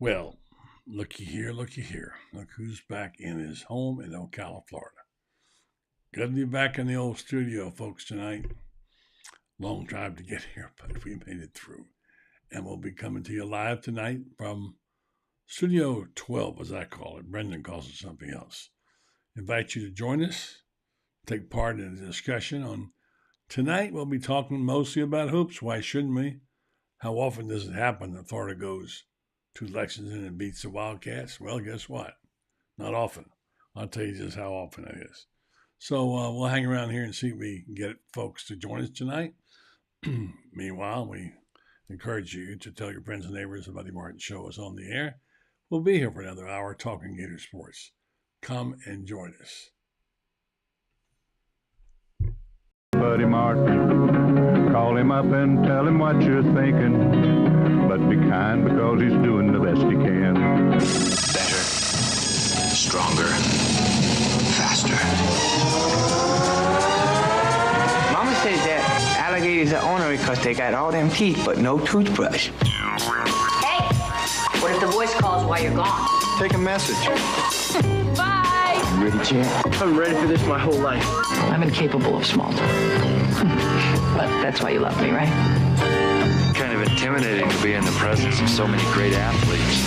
Well, looky here, looky here. Look who's back in his home in Ocala, Florida. Good to be back in the old studio, folks, tonight. Long drive to get here, but we made it through. And we'll be coming to you live tonight from Studio 12, as I call it. Brendan calls it something else. Invite you to join us, take part in the discussion on tonight. We'll be talking mostly about hoops. Why shouldn't we? How often does it happen that Florida goes to Lexington and beats the Wildcats? Well, guess what? Not often. I'll tell you just how often it is. So we'll hang around here and see if we can get folks to join us tonight. Meanwhile, we encourage you to tell your friends and neighbors about the Martin Show is on the air. We'll be here for another hour talking Gator sports. Come and join us. Buddy Martin, call him up and tell him what you're thinking, but be kind because he's doing the best he can. Better, stronger, faster. Mama says that alligators are ornery because they got all them teeth but no toothbrush. Hey, what if the voice calls while you're gone? Take a message. Bye. You ready, champ? I'm ready for this my whole life. I'm incapable of small talk. But that's why you love me, right? Kind of intimidating to be in the presence of so many great athletes.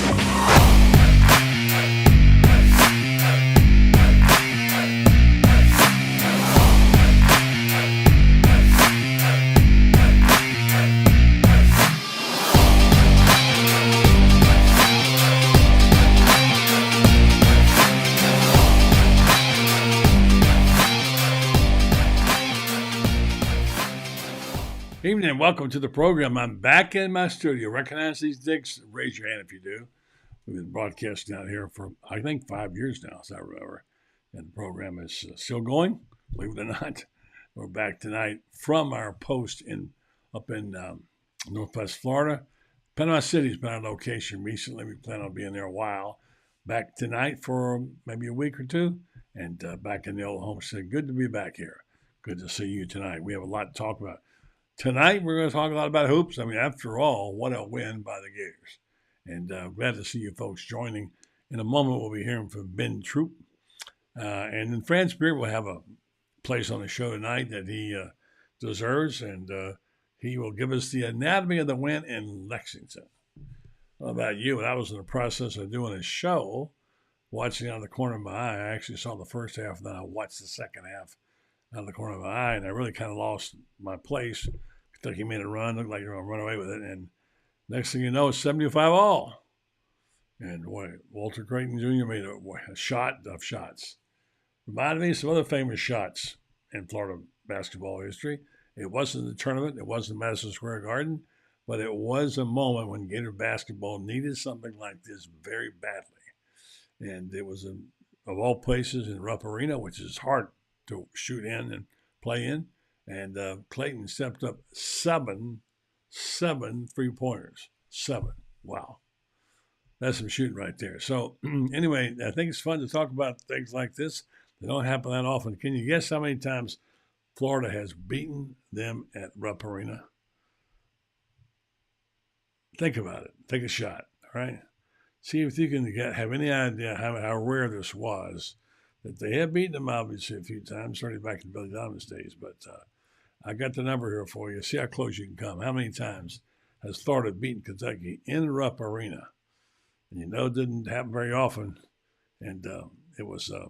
Evening and welcome to the program. I'm back in my studio. Recognize these dicks? Raise your hand if you do. We've been broadcasting out here for, I think, 5 years now, as I remember. And the program is still going, believe it or not. We're back tonight from our post up in Northwest Florida. Panama City's been on location recently. We plan on being there a while. Back tonight for maybe a week or two. And back in the old homestead. Good to be back here. Good to see you tonight. We have a lot to talk about. Tonight, we're going to talk a lot about hoops. I mean, after all, what a win by the Gators. And glad to see you folks joining. In a moment, we'll be hearing from Ben Troupe. And then Franz Beard will have a place on the show tonight that he deserves. And he will give us the anatomy of the win in Lexington. How about you? When I was in the process of doing a show, watching out of the corner of my eye, I actually saw the first half, and then I watched the second half out of the corner of my eye, and I really kind of lost my place. Kentucky made a run, looked like they were going to run away with it, and next thing you know, it's 75 all. And boy, Walter Creighton Jr. made a shot of shots. Reminded me of some other famous shots in Florida basketball history. It wasn't the tournament, it wasn't Madison Square Garden, but it was a moment when Gator basketball needed something like this very badly. And it was, of all places, in Rupp Arena, which is hard to shoot in and play in. And Clayton stepped up seven 3-pointers. 7. Wow. That's some shooting right there. So anyway, I think it's fun to talk about things like this. They don't happen that often. Can you guess how many times Florida has beaten them at Rupp Arena? Think about it. Take a shot, all right? See if you can have any idea how rare this was. That they have beaten them, obviously, a few times, certainly back in Billy Donovan's days. But I got the number here for you. See how close you can come. How many times has Florida beaten Kentucky in Rupp Arena? And you know it didn't happen very often. And it was a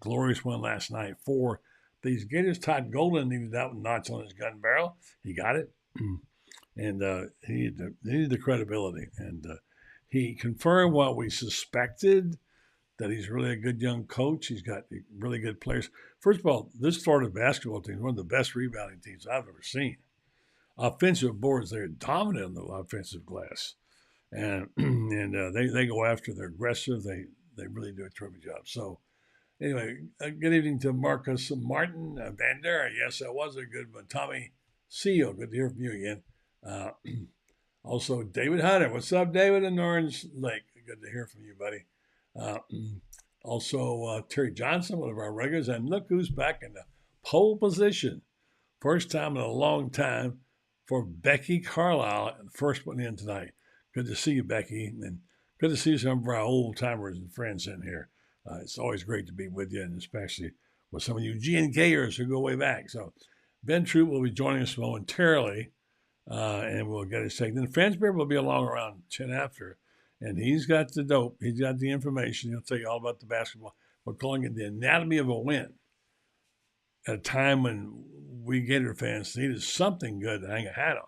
glorious one last night for these Gators. Todd Golden needed that one notch on his gun barrel. He got it. And he needed the credibility. And he confirmed what we suspected, that he's really a good young coach. He's got really good players. First of all, this Florida basketball team is one of the best rebounding teams I've ever seen. Offensive boards, they're dominant on the offensive glass. And they go after, they're aggressive. They really do a terrific job. So anyway, good evening to Marcus Martin, Bandera. Yes, that was a good one. Tommy Seal, good to hear from you again. Also, David Hunter. What's up, David in Orange Lake? Good to hear from you, buddy. Also, Terry Johnson, one of our regulars, and look who's back in the pole position. First time in a long time for Becky Carlisle, the first one in tonight. Good to see you, Becky, and good to see some of our old timers and friends in here. It's always great to be with you, and especially with some of you G&Kers who go way back. So Ben Troupe will be joining us momentarily, and we'll get his take. Then Franz Beard will be along around 10 after, and he's got the dope. He's got the information. He'll tell you all about the basketball. We're calling it the anatomy of a win at a time when we Gator fans needed something good to hang a hat on.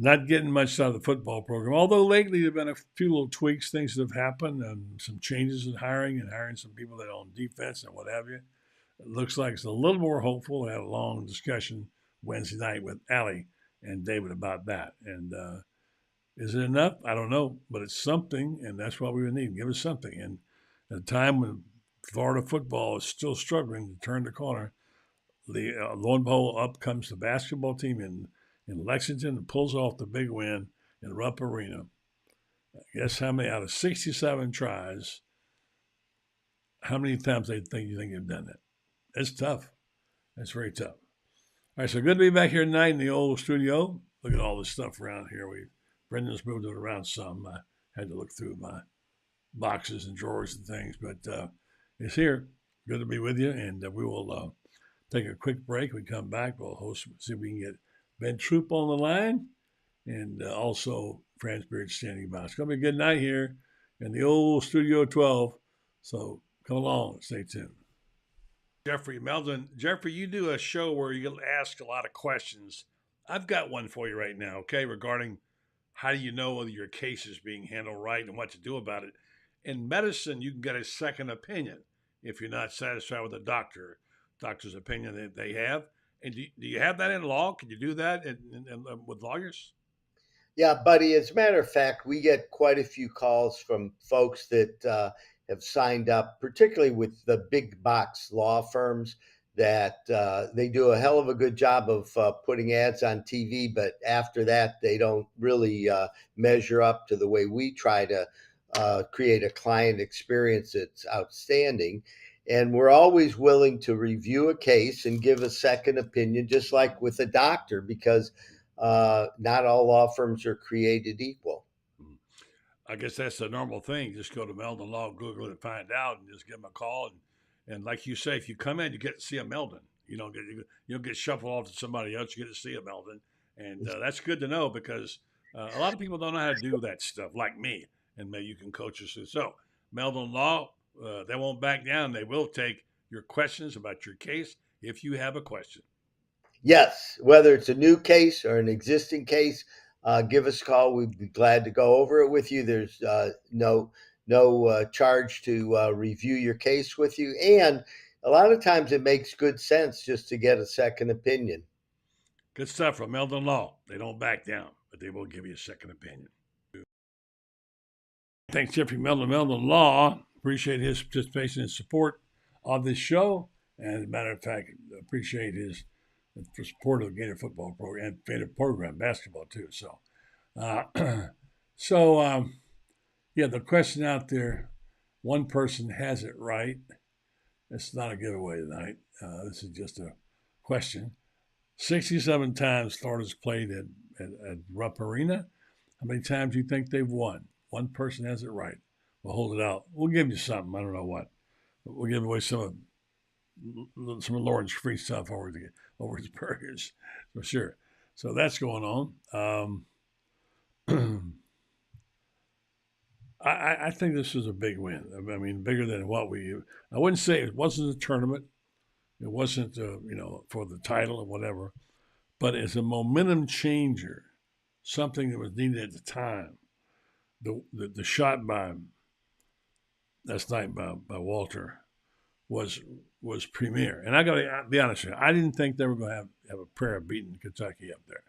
Not getting much out of the football program, although lately there have been a few little tweaks, things that have happened, some changes in hiring some people that are on defense and what have you. It looks like it's a little more hopeful. I had a long discussion Wednesday night with Allie and David about that. And is it enough? I don't know, but it's something, and that's what we would need. Give us something. And at a time when Florida football is still struggling to turn the corner, lo and behold, up comes the basketball team in Lexington and pulls off the big win in Rupp Arena. Guess how many out of 67 tries, how many times you think you've done that? It's tough. That's very tough. All right, so good to be back here tonight in the old studio. Look at all this stuff around here. Brendan's moved it around some. I had to look through my boxes and drawers and things, but it's here. Good to be with you, and we will take a quick break. We come back. We'll see if we can get Ben Troupe on the line, and also Franz Beard standing by. It's going to be a good night here in the old Studio 12, so come along. Stay tuned. Jeffrey Meldon. Jeffrey, you do a show where you ask a lot of questions. I've got one for you right now, okay, regarding how do you know whether your case is being handled right and what to do about it. In medicine, you can get a second opinion if you're not satisfied with the doctor's opinion that they have. And do you have that in law? Can you do that with lawyers? Yeah, buddy. As a matter of fact, we get quite a few calls from folks that have signed up, particularly with the big box law firms, that they do a hell of a good job of putting ads on TV. But after that, they don't really measure up to the way we try to create a client experience that's outstanding. And we're always willing to review a case and give a second opinion, just like with a doctor, because not all law firms are created equal. I guess that's the normal thing. Just go to Meldon Law, Google it, and find out, and just give them a call. And like you say, if you come in, you get to see a Meldon. You don't get shuffled off to somebody else. You get to see a Meldon, and that's good to know, because a lot of people don't know how to do that stuff, like me, and maybe you can coach us through. So Meldon Law. They won't back down. They will take your questions about your case if you have a question. Yes, whether it's a new case or an existing case, give us a call. We'd be glad to go over it with you. There's no charge to review your case with you. And a lot of times it makes good sense just to get a second opinion. Good stuff from Meldon Law. They don't back down, but they will give you a second opinion. Thanks, Jeffrey Meldon Law. Appreciate his participation and support of this show. And as a matter of fact, appreciate his support of the Gator football program and Gator program basketball too. So, yeah, the question out there, one person has it right. It's not a giveaway tonight. This is just a question. 67 times Florida's played at Rupp Arena. How many times do you think they've won? One person has it right. We'll hold it out. We'll give you something. I don't know what. We'll give away some of Lauren's free stuff over his burgers, for sure. So that's going on. I think this is a big win. I mean, bigger than what I wouldn't say it wasn't a tournament. It wasn't, for the title or whatever. But it's a momentum changer, something that was needed at the time. The shot by last night by Walter was premier. And I got to be honest with you, I didn't think they were going to have a prayer of beating Kentucky up there.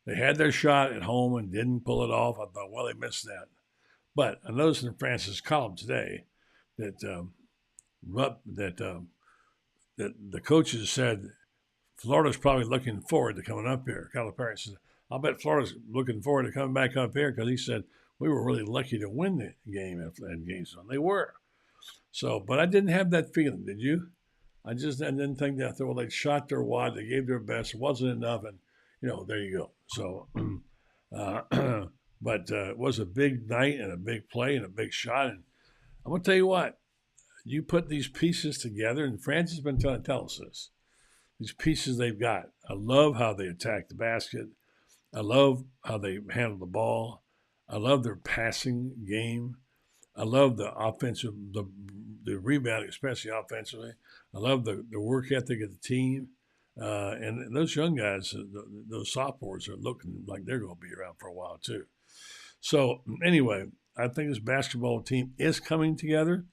They had their shot at home and didn't pull it off. I thought, well, they missed that. But I noticed in Francis' column today that the coaches said Florida's probably looking forward to coming up here. Calipari said, I'll bet Florida's looking forward to coming back up here, because he said, we were really lucky to win the game after that game. So they were. So, but I didn't have that feeling, did you? I didn't think that, well, they shot their wad, they gave their best, it wasn't enough, and, there you go. So, But it was a big night and a big play and a big shot. And I'm going to tell you what, you put these pieces together, and Franz has been trying to tell us this, these pieces they've got. I love how they attack the basket. I love how they handle the ball. I love their passing game. I love the offensive, the rebounding, especially offensively. I love the work ethic of the team. And those young guys, those sophomores, are looking like they're going to be around for a while too. So anyway, I think this basketball team is coming together.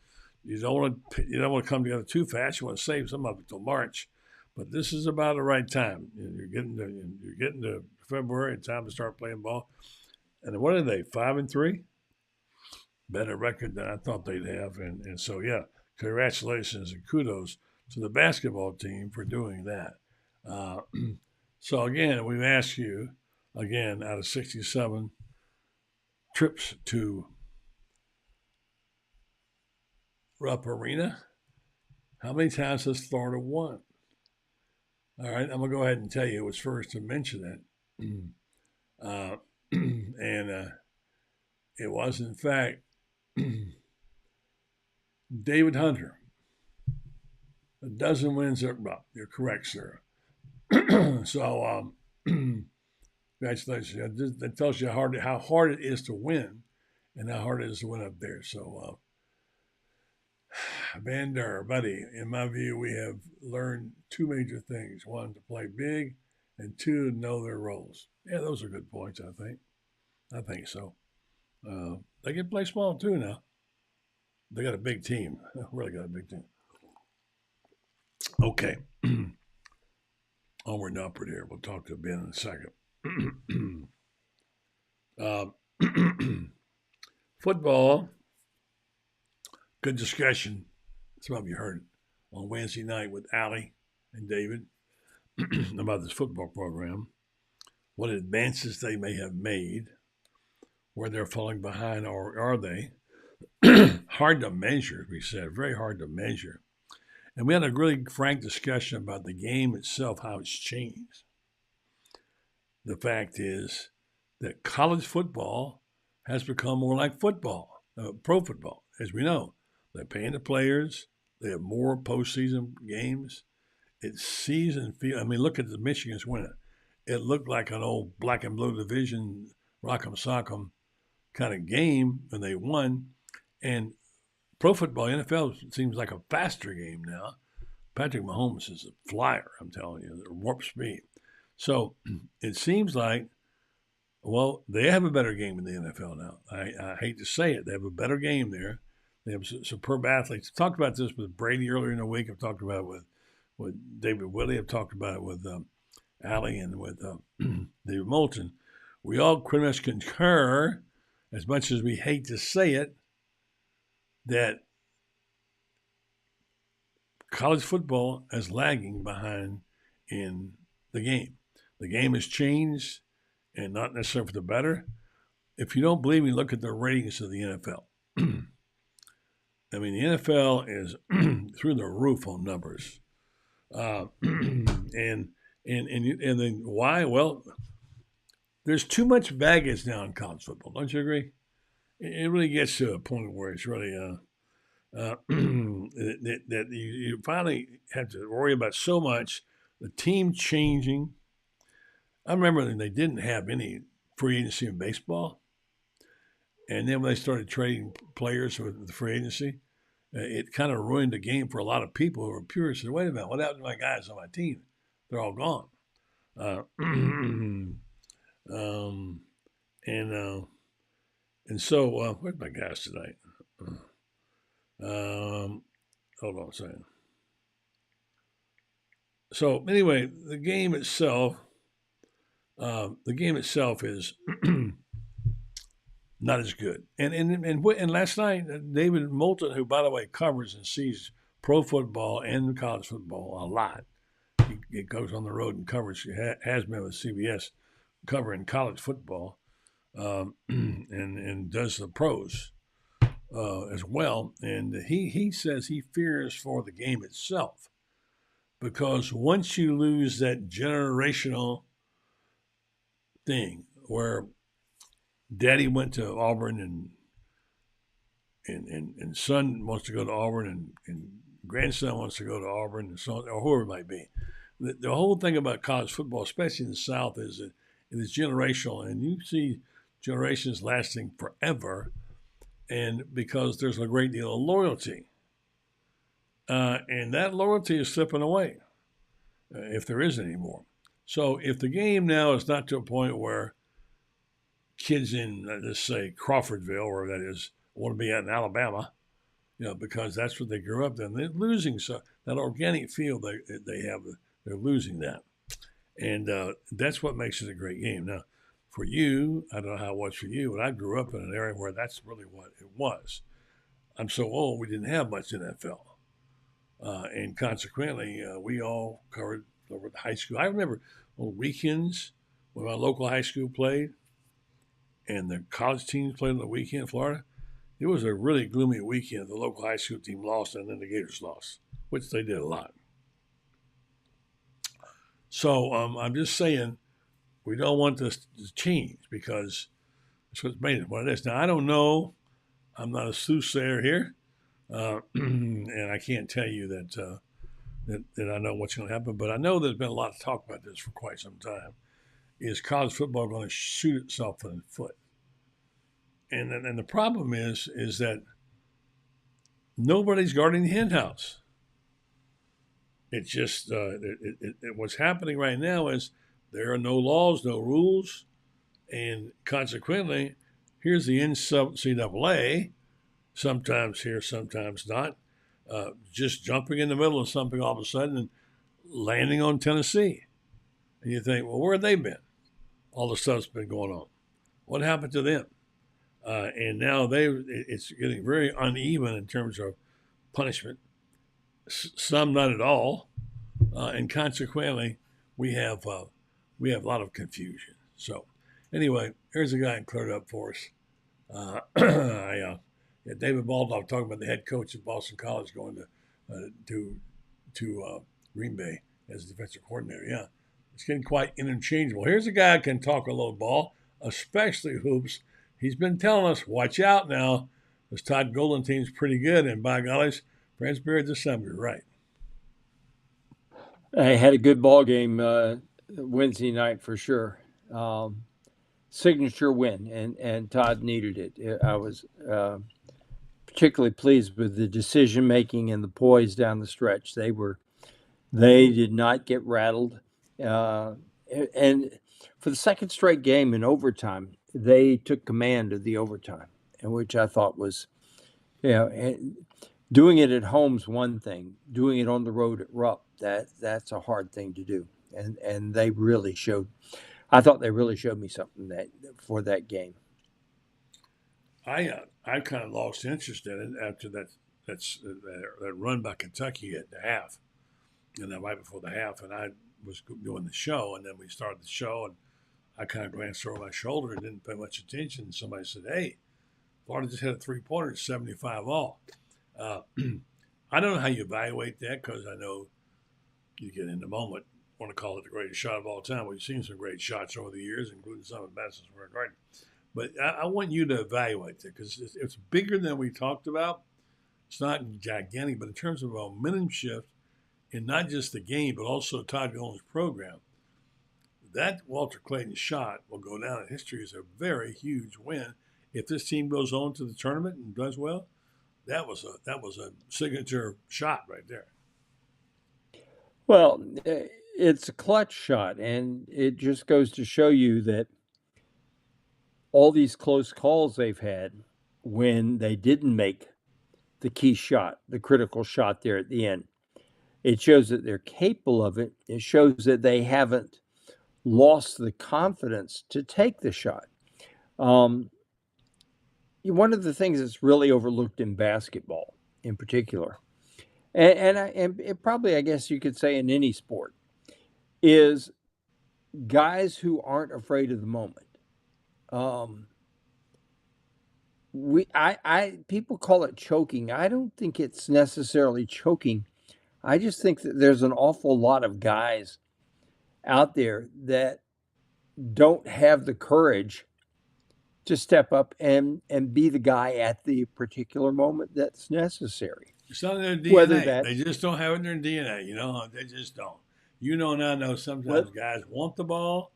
You don't want to come together too fast. You want to save some of it till March, but this is about the right time. You're getting to February. It's time to start playing ball. And what are they? 5-3, better record than I thought they'd have. And so yeah, congratulations and kudos to the basketball team for doing that. So again, we've asked you again out of 67 trips to Rupp Arena, how many times has Florida won? All right, I'm going to go ahead and tell you who was first to mention that. And it was, in fact, David Hunter. A dozen wins at Rupp. You're correct, sir. So, congratulations. That tells you how hard it is to win and how hard it is to win up there. So, Van Der, buddy, in my view, we have learned two major things. One, to play big, and two, to know their roles. Yeah, those are good points, I think. I think so. They can play small, too, now. They got a big team. They really got a big team. Okay. Onward and upward here. We'll talk to Ben in a second. Football. Good discussion. Some of you heard it on Wednesday night with Allie and David about this football program, what advances they may have made, where they're falling behind, or are they? Hard to measure, we said, very hard to measure. And we had a really frank discussion about the game itself, how it's changed. The fact is that college football has become more like football, pro football, as we know. They're paying the players. They have more postseason games. It's season feel. I mean, look at the Michigan's winner. It looked like an old black and blue division, rock'em sock'em kind of game when they won. And pro football, NFL seems like a faster game now. Patrick Mahomes is a flyer, I'm telling you, they're warp speed. So it seems like, well, they have a better game in the NFL now. I hate to say it. They have a better game there. They have superb athletes. I've talked about this with Brady earlier in the week. I've talked about it with David Willie. I've talked about it with Allie and with David Moulton. We all pretty much concur, as much as we hate to say it, that college football is lagging behind in the game. The game has changed, and not necessarily for the better. If you don't believe me, look at the ratings of the NFL. I mean, the NFL is through the roof on numbers. And then why? Well, there's too much baggage now in college football. Don't you agree? It really gets to a point where it's really that you finally have to worry about so much. The team changing. I remember they didn't have any free agency in baseball. And then when they started trading players with the free agency, it kind of ruined the game for a lot of people who were purists. Said, wait a minute, what happened to my guys on my team? They're all gone. And so, where's my guys tonight? Hold on a second. So anyway, the game itself is not as good. And last night, David Moulton, who, by the way, covers and sees pro football and college football a lot. He goes on the road and covers, has been with CBS, covering college football, and does the pros as well. And he says he fears for the game itself, because once you lose that generational thing where daddy went to Auburn and son wants to go to Auburn and grandson wants to go to Auburn and so on, or whoever it might be. The whole thing about college football, especially in the South, is that it is generational, and you see generations lasting forever, and because there's a great deal of loyalty. And that loyalty is slipping away, if there is any more. So if the game now is not to a point where kids in, let's say, Crawfordville, or that is, want to be in Alabama, because that's what they grew up in, they're losing that organic feel they have. They're losing that. And that's what makes it a great game. Now, for you, I don't know how it was for you, but I grew up in an area where that's really what it was. I'm so old, we didn't have much NFL. And consequently, we all covered over the high school. I remember on weekends when my local high school played and the college teams played on the weekend in Florida, it was a really gloomy weekend. The local high school team lost and then the Gators lost, which they did a lot. So I'm just saying we don't want this to change because that's what's made it what it is. Now, I don't know. I'm not a soothsayer here. And I can't tell you that I know what's going to happen, but I know there's been a lot of talk about this for quite some time. Is college football going to shoot itself in the foot? And the problem is that nobody's guarding the hen house. It's just what's happening right now is there are no laws, no rules, and consequently, here's the NCAA. Sometimes here, sometimes not, just jumping in the middle of something all of a sudden and landing on Tennessee. And you think, well, where have they been? All the stuff's been going on. What happened to them? And now it's getting very uneven in terms of punishment. Some not at all. And consequently, we have a lot of confusion. So anyway, here's a guy who cleared up for us. David Baldock talking about the head coach at Boston College going to Green Bay as defensive coordinator. Yeah, it's getting quite interchangeable. Here's a guy who can talk a little ball, especially hoops. He's been telling us, watch out now. This Todd Golden team's pretty good, and by golly, Franz Beard this summer, right? I had a good ball game Wednesday night for sure. Signature win, and Todd needed it. I was particularly pleased with the decision making and the poise down the stretch. They did not get rattled, and for the second straight game in overtime, they took command of the overtime, which I thought was, doing it at home's one thing. Doing it on the road at Rupp, that's a hard thing to do, and they really showed. I thought they really showed me something for that game. I kind of lost interest in it after that run by Kentucky at the half, and then right before the half, and I was doing the show, and then we started the show, and I kind of glanced over my shoulder and didn't pay much attention. And somebody said, "Hey, Florida just hit a 3-pointer, 75 all." I don't know how you evaluate that because I know you get in the moment. Want to call it the greatest shot of all time. We've seen some great shots over the years, including some at Madison Square Garden. But I want you to evaluate that because it's bigger than we talked about. It's not gigantic, but in terms of a momentum shift in not just the game, but also Todd Golden's program, that Walter Clayton shot will go down in history as a very huge win. If this team goes on to the tournament and does well, that was a signature shot right there. Well, it's a clutch shot, and it just goes to show you that all these close calls they've had when they didn't make the key shot, the critical shot there at the end, it shows that they're capable of it. It shows that they haven't lost the confidence to take the shot. One of the things that's really overlooked in basketball in particular, and it probably, I guess you could say in any sport, is guys who aren't afraid of the moment. People call it choking. I don't think it's necessarily choking. I just think that there's an awful lot of guys out there that don't have the courage to step up and be the guy at the particular moment that's necessary. It's not in their DNA. Whether that They just don't have it in their DNA. They just don't. And I know sometimes guys want the ball,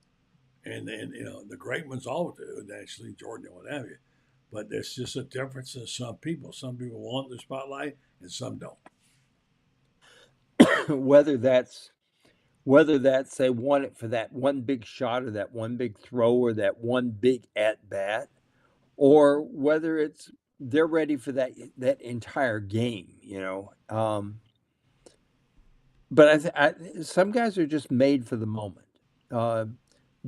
and the great ones all do. Actually, Jordan and what have you. But there's just a difference in some people. Some people want the spotlight, and some don't. whether that's they want it for that one big shot or that one big throw or that one big at bat, or whether it's they're ready for that entire game, But some guys are just made for the moment.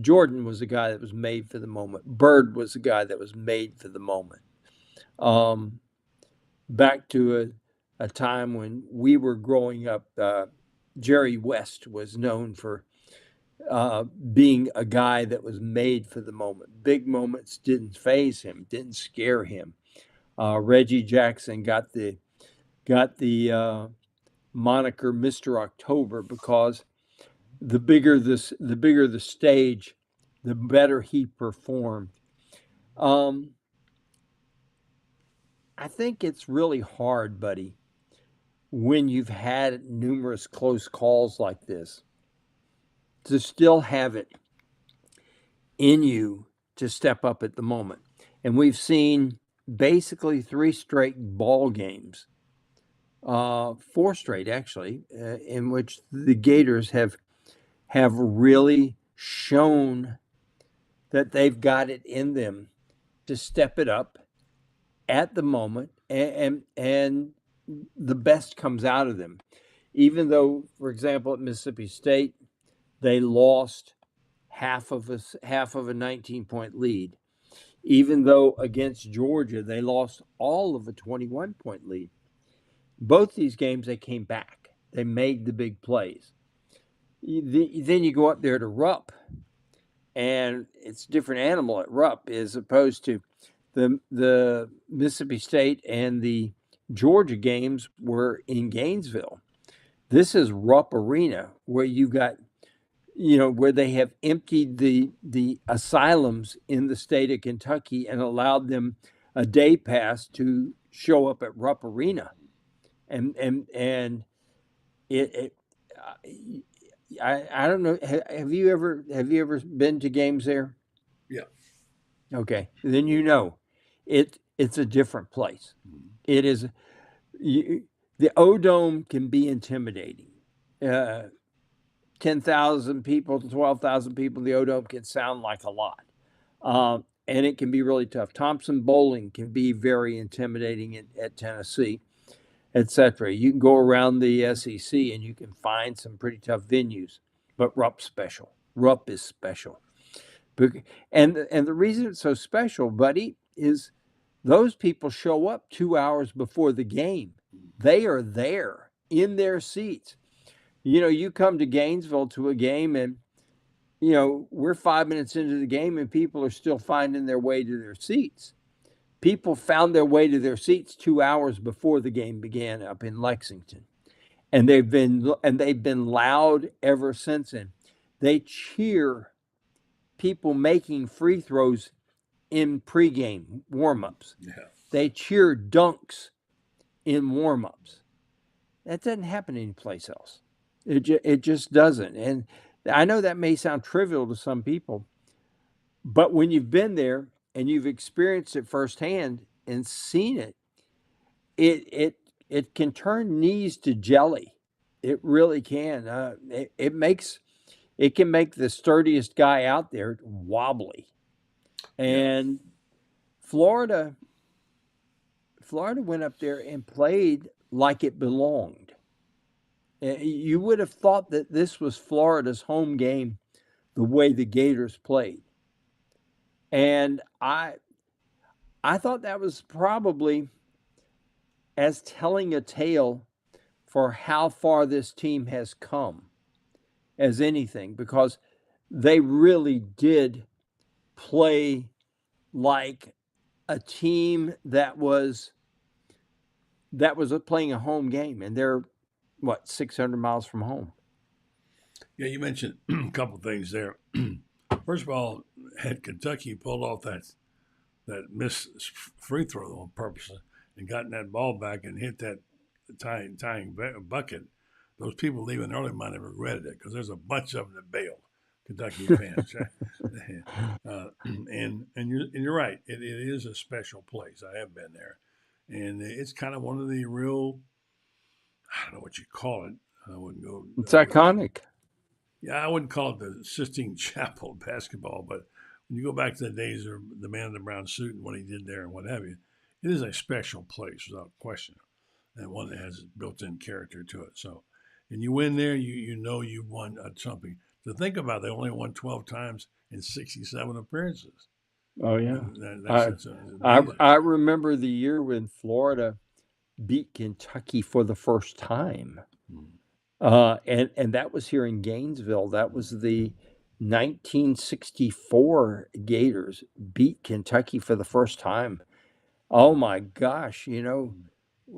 Jordan was a guy that was made for the moment. Bird was a guy that was made for the moment. Back to a time when we were growing up, Jerry West was known for being a guy that was made for the moment. Big moments didn't faze him, didn't scare him. Reggie Jackson got the moniker Mr. October because the bigger the stage, the better he performed. I think it's really hard, buddy, when you've had numerous close calls like this, to still have it in you to step up at the moment. And we've seen basically 3 straight ball games, 4 straight actually, in which the Gators have really shown that they've got it in them to step it up at the moment, and the best comes out of them. Even though, for example, at Mississippi State, they lost half of a 19-point lead. Even though against Georgia, they lost all of a 21-point lead. Both these games, they came back. They made the big plays. Then you go up there to Rupp, and it's a different animal at Rupp as opposed to the Mississippi State and the Georgia games were in Gainesville. This is Rupp Arena, where you got, where they have emptied the asylums in the state of Kentucky and allowed them a day pass to show up at Rupp Arena, and I don't know. Have you ever been to games there? Yeah. Okay, then it's a different place. It is. The O-Dome can be intimidating. 10,000 people, 12,000 people in the O-Dome can sound like a lot. And it can be really tough. Thompson Bowling can be very intimidating at Tennessee, etc. You can go around the SEC and you can find some pretty tough venues, but Rupp's special. Rupp is special. And the reason it's so special, buddy, is those people show up 2 hours before the game. They are there in their seats. You come to Gainesville to a game and, we're 5 minutes into the game and people are still finding their way to their seats. People found their way to their seats 2 hours before the game began up in Lexington. And they've been loud ever since then. They cheer people making free throws in pregame warm-ups. Yeah. They cheer dunks in warm-ups. That doesn't happen anyplace else. It just doesn't. And I know that may sound trivial to some people, but when you've been there and you've experienced it firsthand and seen it, it can turn knees to jelly. It really can. It can make the sturdiest guy out there wobbly. And Florida went up there and played like it belonged. You would have thought that this was Florida's home game, the way the Gators played. And I thought that was probably as telling a tale for how far this team has come as anything, because they really did play like a team that was playing a home game, and they're 600 miles from home. Yeah, you mentioned a couple things there. First of all, had Kentucky pulled off that that missed free throw on purpose and gotten that ball back and hit that tying bucket, those people leaving early might have regretted it because there's a bunch of them that bailed. Kentucky fans, and you're right. It is a special place. I have been there, and it's kind of one of the real. I don't know what you call it. I wouldn't go. It's iconic. Yeah, I wouldn't call it the Sistine Chapel basketball, but when you go back to the days of the man in the brown suit and what he did there and what have you, it is a special place without question, and one that has built-in character to it. So, and you win there, you know you won something. To think about, they only won 12 times in 67 appearances. Oh yeah, I remember the year when Florida beat Kentucky for the first time, and that was here in Gainesville. That was the 1964 Gators beat Kentucky for the first time. Oh my gosh, you know,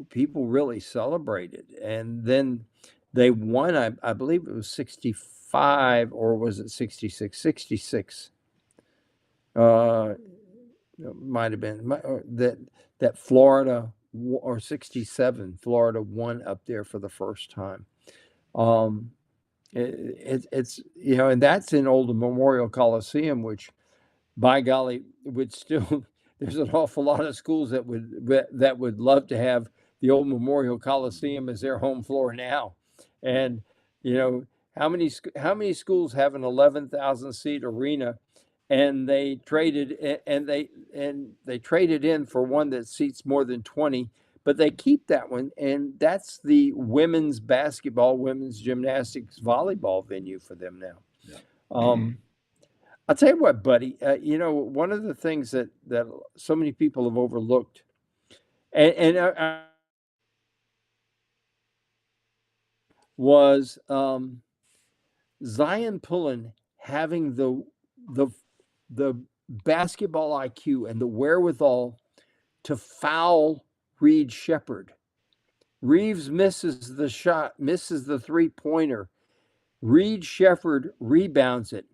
people really celebrated, and then they won. I believe it was 65. Or was it 66? 66. Might have been that Florida, or 67. Florida won up there for the first time. It's you know, and that's in Old Memorial Coliseum, which, by golly, would still. There's an awful lot of schools that would love to have the Old Memorial Coliseum as their home floor now, and you know. How many schools have an 11,000 seat arena, and they traded in for one that seats more than 20, but they keep that one, and that's the women's basketball, women's gymnastics, volleyball venue for them now. Yeah. I'll tell you what, buddy. You know, one of the things that so many people have overlooked, and was. Zion Pullen having the basketball IQ and the wherewithal to foul Reed Sheppard. Reeves misses the shot, misses the three-pointer. Reed Sheppard rebounds it.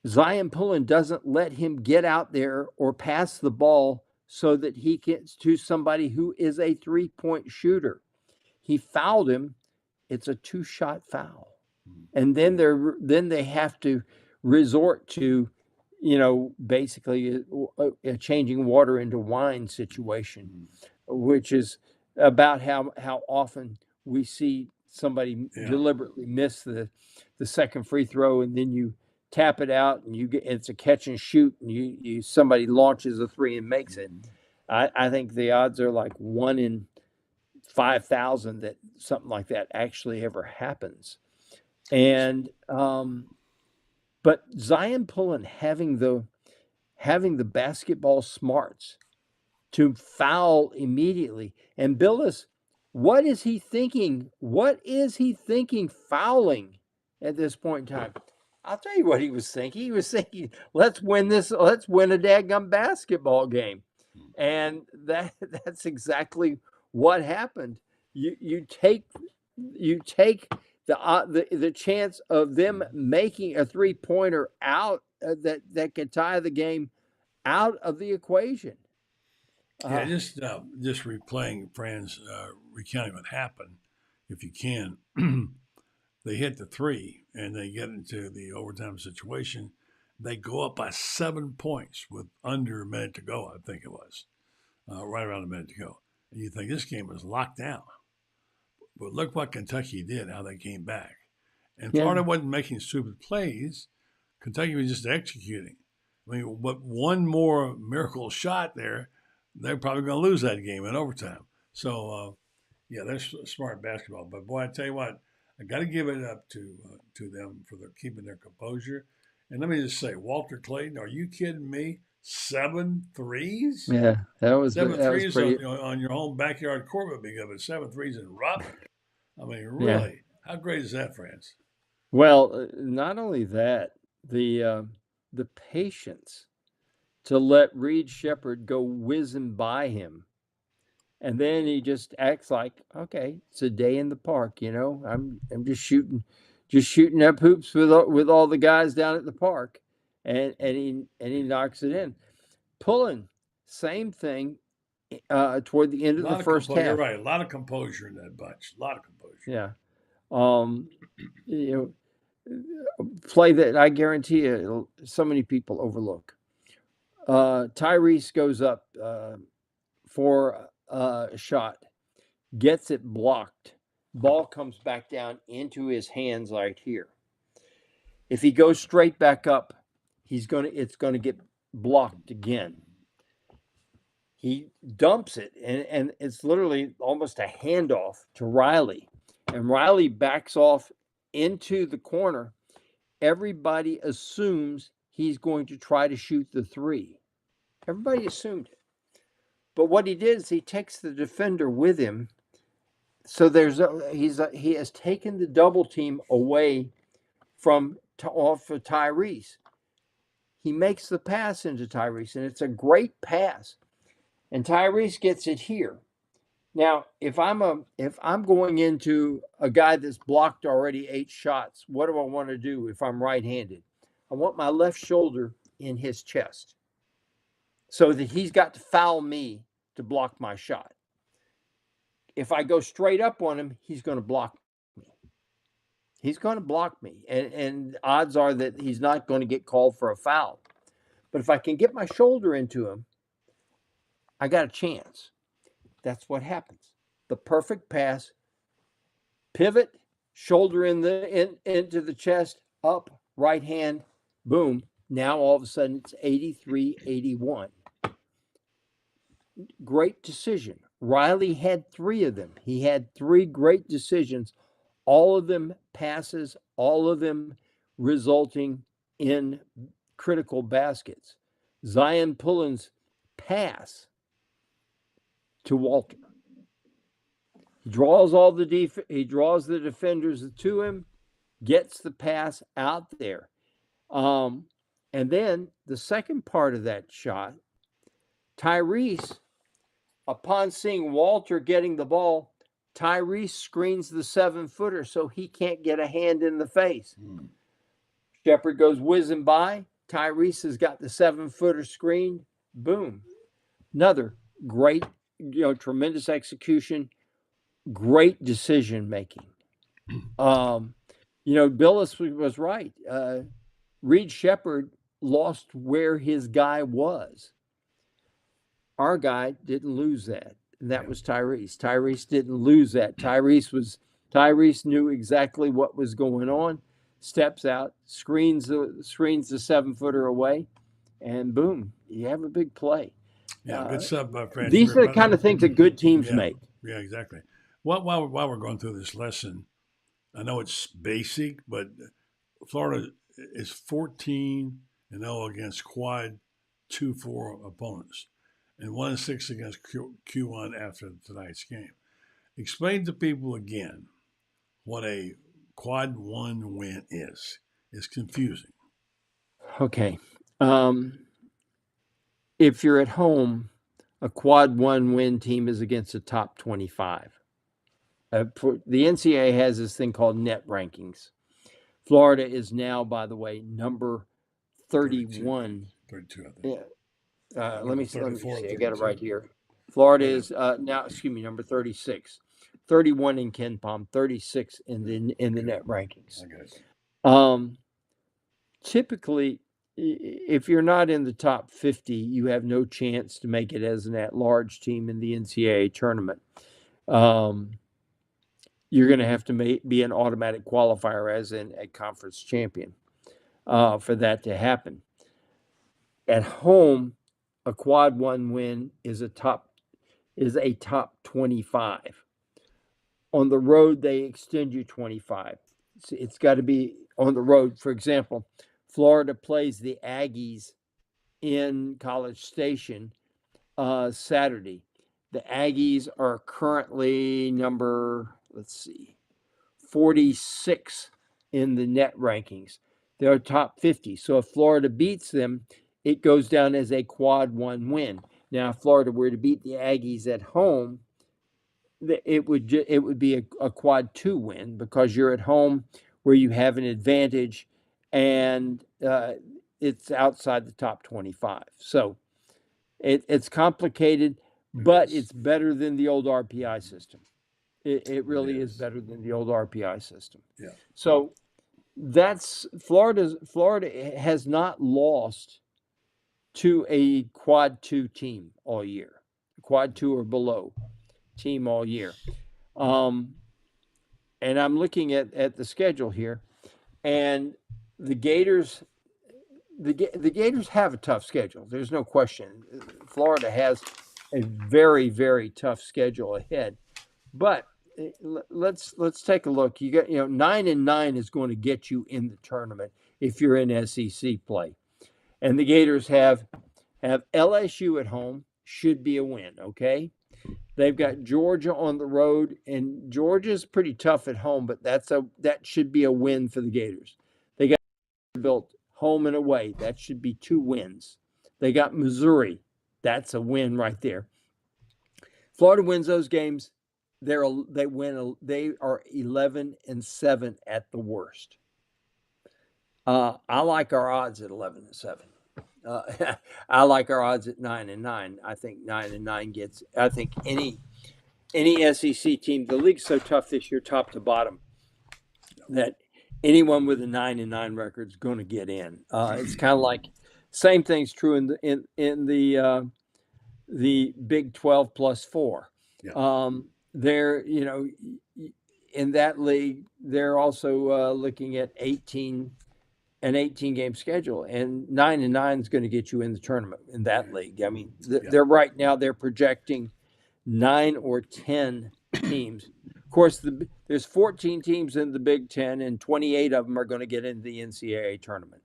Zion Pullen doesn't let him get out there or pass the ball so that he gets to somebody who is a three-point shooter. He fouled him. It's a 2-shot foul. And then they have to resort to, you know, basically a changing water into wine situation, which is about how often we see somebody deliberately miss the second free throw, and then you tap it out and it's a catch and shoot, and somebody launches a three and makes it. I think the odds are like 1 in 5,000 that something like that actually ever happens. And but Zion Pullen having the basketball smarts to foul immediately. And Billis, what is he thinking? What is he thinking fouling at this point in time? I'll tell you what he was thinking. He was thinking, let's win a daggum basketball game. And that's exactly what happened. You take the chance of them making a three-pointer out that could tie the game out of the equation. Just replaying Franz recounting what happened, if you can. They hit the three and they get into the overtime situation. They go up by 7 points with under a minute to go, I think it was, right around a minute to go. And you think this game was locked down. But look what Kentucky did, how they came back. And Florida wasn't making stupid plays. Kentucky was just executing. I mean, but one more miracle shot there, they're probably going to lose that game in overtime. So, they're smart basketball. But, boy, I tell you what, I got to give it up to them for keeping their composure. And let me just say, Walter Clayton, are you kidding me? 7 threes? Yeah, that was 7 threes was pretty... on your home backyard court would be good, but 7 threes in rough? I mean, really, how great is that, Franz? Well, not only that, the patience to let Reed Sheppard go whizzing by him, and then he just acts like, okay, it's a day in the park, you know. I'm just shooting up hoops with all the guys down at the park, and he knocks it in. Pullen, same thing. Toward the end of the first half, you're right. A lot of composure in that bunch. A lot of composure. Yeah, you know, play that I guarantee you, so many people overlook. Tyrese goes up for a shot, gets it blocked. Ball comes back down into his hands right here. If he goes straight back up, it's gonna get blocked again. He dumps it, and it's literally almost a handoff to Riley. And Riley backs off into the corner. Everybody assumes he's going to try to shoot the three. Everybody assumed it. But what he did is he takes the defender with him. So he has taken the double team away off of Tyrese. He makes the pass into Tyrese, and it's a great pass. And Tyrese gets it here. Now, if I'm going into a guy that's blocked already 8 shots, what do I want to do if I'm right-handed? I want my left shoulder in his chest so that he's got to foul me to block my shot. If I go straight up on him, he's going to block me. He's going to block me. And odds are that he's not going to get called for a foul. But if I can get my shoulder into him, I got a chance. That's what happens. The perfect pass, pivot, shoulder into the chest, up, right hand, boom. Now all of a sudden it's 83-81. Great decision. Riley had 3 of them. He had 3 great decisions, all of them passes, all of them resulting in critical baskets. Zion Pullen's pass to Walter. He draws the defenders to him, gets the pass out there. And then the second part of that shot, Tyrese, upon seeing Walter getting the ball, Tyrese screens the 7-footer so he can't get a hand in the face. Shepard goes whizzing by. Tyrese has got the 7-footer screen. Boom. Another great, tremendous execution, great decision making. Billis was right. Reed Shepard lost where his guy was. Our guy didn't lose that. And that was Tyrese. Tyrese didn't lose that. Tyrese knew exactly what was going on, steps out, screens the 7-footer away, and boom, you have a big play. Yeah, good stuff, Franz. These are the kind of things that good teams make. Yeah, exactly. While we're going through this lesson, I know it's basic, but Florida is 14-0 against quad 2-4 opponents, and 1-6 against Q1 after tonight's game. Explain to people again what a quad 1 win is. It's confusing. Okay. If you're at home, a quad 1 win team is against a top 25. The NCAA has this thing called net rankings. Florida is now, by the way, number 31. 32, I think. Let me see. I got it right here. Florida is now, number 36. 31 in Ken Palm, 36 in the net rankings. Typically, if you're not in the top 50, you have no chance to make it as an at-large team in the NCAA tournament. You're going to have to be an automatic qualifier as in a conference champion for that to happen. At home, a quad 1 win is a top 25. On the road, they extend you 25. It's got to be on the road. For example, Florida plays the Aggies in College Station Saturday. The Aggies are currently number, 46 in the net rankings. They're top 50. So if Florida beats them, it goes down as a quad 1 win. Now, if Florida were to beat the Aggies at home, it would be a quad 2 win because you're at home where you have an advantage, and it's outside the top 25. So it's complicated, but it's better than the old RPI system. It really is better than the old RPI system. Yeah. So that's Florida has not lost to a quad 2 team all year, quad 2 or below team all year. And I'm looking at the schedule here, and the Gators have a tough schedule. There's no question. Florida has a very, very tough schedule ahead. But let's take a look. You got 9-9 is going to get you in the tournament if you're in SEC play, and the Gators have LSU at home, should be a win. Okay, they've got Georgia on the road, and Georgia's pretty tough at home, but that should be a win for the Gators. They got built home and away. That should be 2 wins. They got Missouri. That's a win right there. Florida wins those games. They are 11-7 at the worst. I like our odds at 11-7. I like our odds at 9-9. I think 9-9 gets. I think any SEC team. The league's so tough this year, top to bottom, that anyone with a 9-9 record is going to get in. It's kind of like same thing's true in the Big 12 plus 4. Yeah. They're in that league. They're also looking at an 18-game schedule, and 9-9 is going to get you in the tournament in that league. I mean, they're right now they're projecting 9 or 10 teams. Of course, there's 14 teams in the Big Ten, and 28 of them are going to get into the NCAA tournament.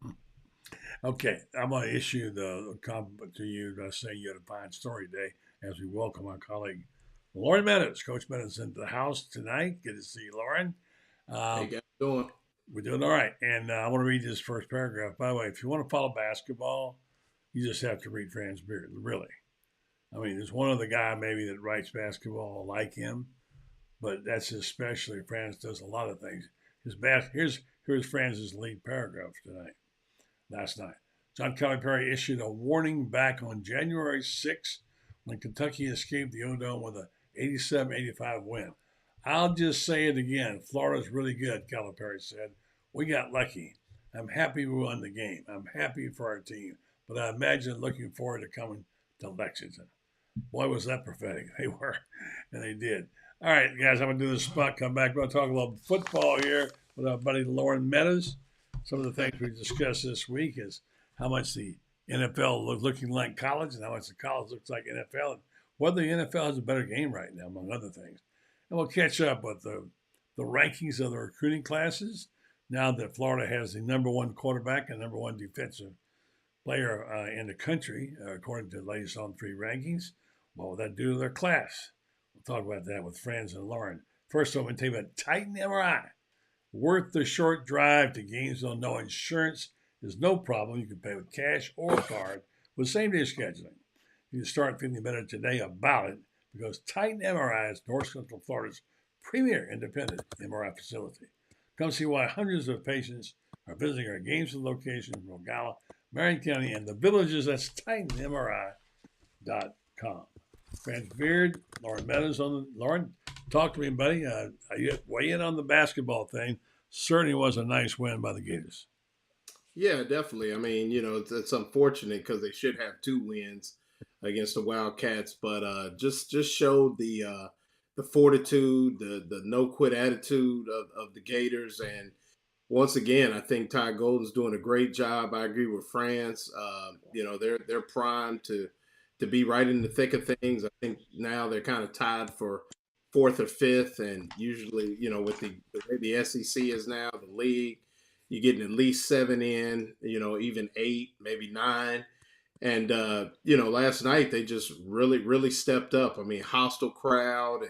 Okay, I'm going to issue the compliment to you by saying you had a fine story today as we welcome our colleague Loren Meadows. Coach Meadows into the house tonight. Good to see you, Loren. Hey, guys, doing? We're doing all right. And I want to read this first paragraph. By the way, if you want to follow basketball, you just have to read Franz Beard, really. I mean, there's one other guy maybe that writes basketball like him, but that's especially Franz does a lot of things. Here's Franz's lead paragraph last night. John Calipari issued a warning back on January 6th when Kentucky escaped the O-Dome with a 87-85 win. I'll just say it again. Florida's really good, Calipari said. We got lucky. I'm happy we won the game. I'm happy for our team. But I imagine looking forward to coming to Lexington. Boy, was that prophetic. They were, and they did. All right, guys, I'm going to do this spot, come back. We're going to talk a little football here with our buddy Loren Meadows. Some of the things we discussed this week is how much the NFL looking like college and how much the college looks like NFL, and whether the NFL has a better game right now, among other things. And we'll catch up with the rankings of the recruiting classes now that Florida has the number 1 quarterback and number 1 defensive player in the country, according to the latest On 3 rankings. What will that do to their class? We'll talk about that with Franz and Loren. First, I'm going to tell you about Titan MRI. Worth the short drive to Gainesville. No insurance is no problem. You can pay with cash or card with same-day scheduling. You can start feeling better today about it because Titan MRI is North Central Florida's premier independent MRI facility. Come see why hundreds of patients are visiting our Gainesville location in Nogala, Marion County, and the villages. That's TitanMRI.com. Franz Beard, Loren Meadows. Loren, talk to me, buddy. You weigh in on the basketball thing. Certainly was a nice win by the Gators. Yeah, definitely. I mean, it's unfortunate because they should have 2 wins against the Wildcats, but just showed the fortitude, the no quit attitude of the Gators. And once again, I think Ty Golden's doing a great job. I agree with Franz. They're primed to be right in the thick of things. I think now they're kind of tied for 4th or 5th, and usually, with the way the SEC is now, the league, you're getting at least 7 in, even 8, maybe 9. And, last night they just really, really stepped up. I mean, hostile crowd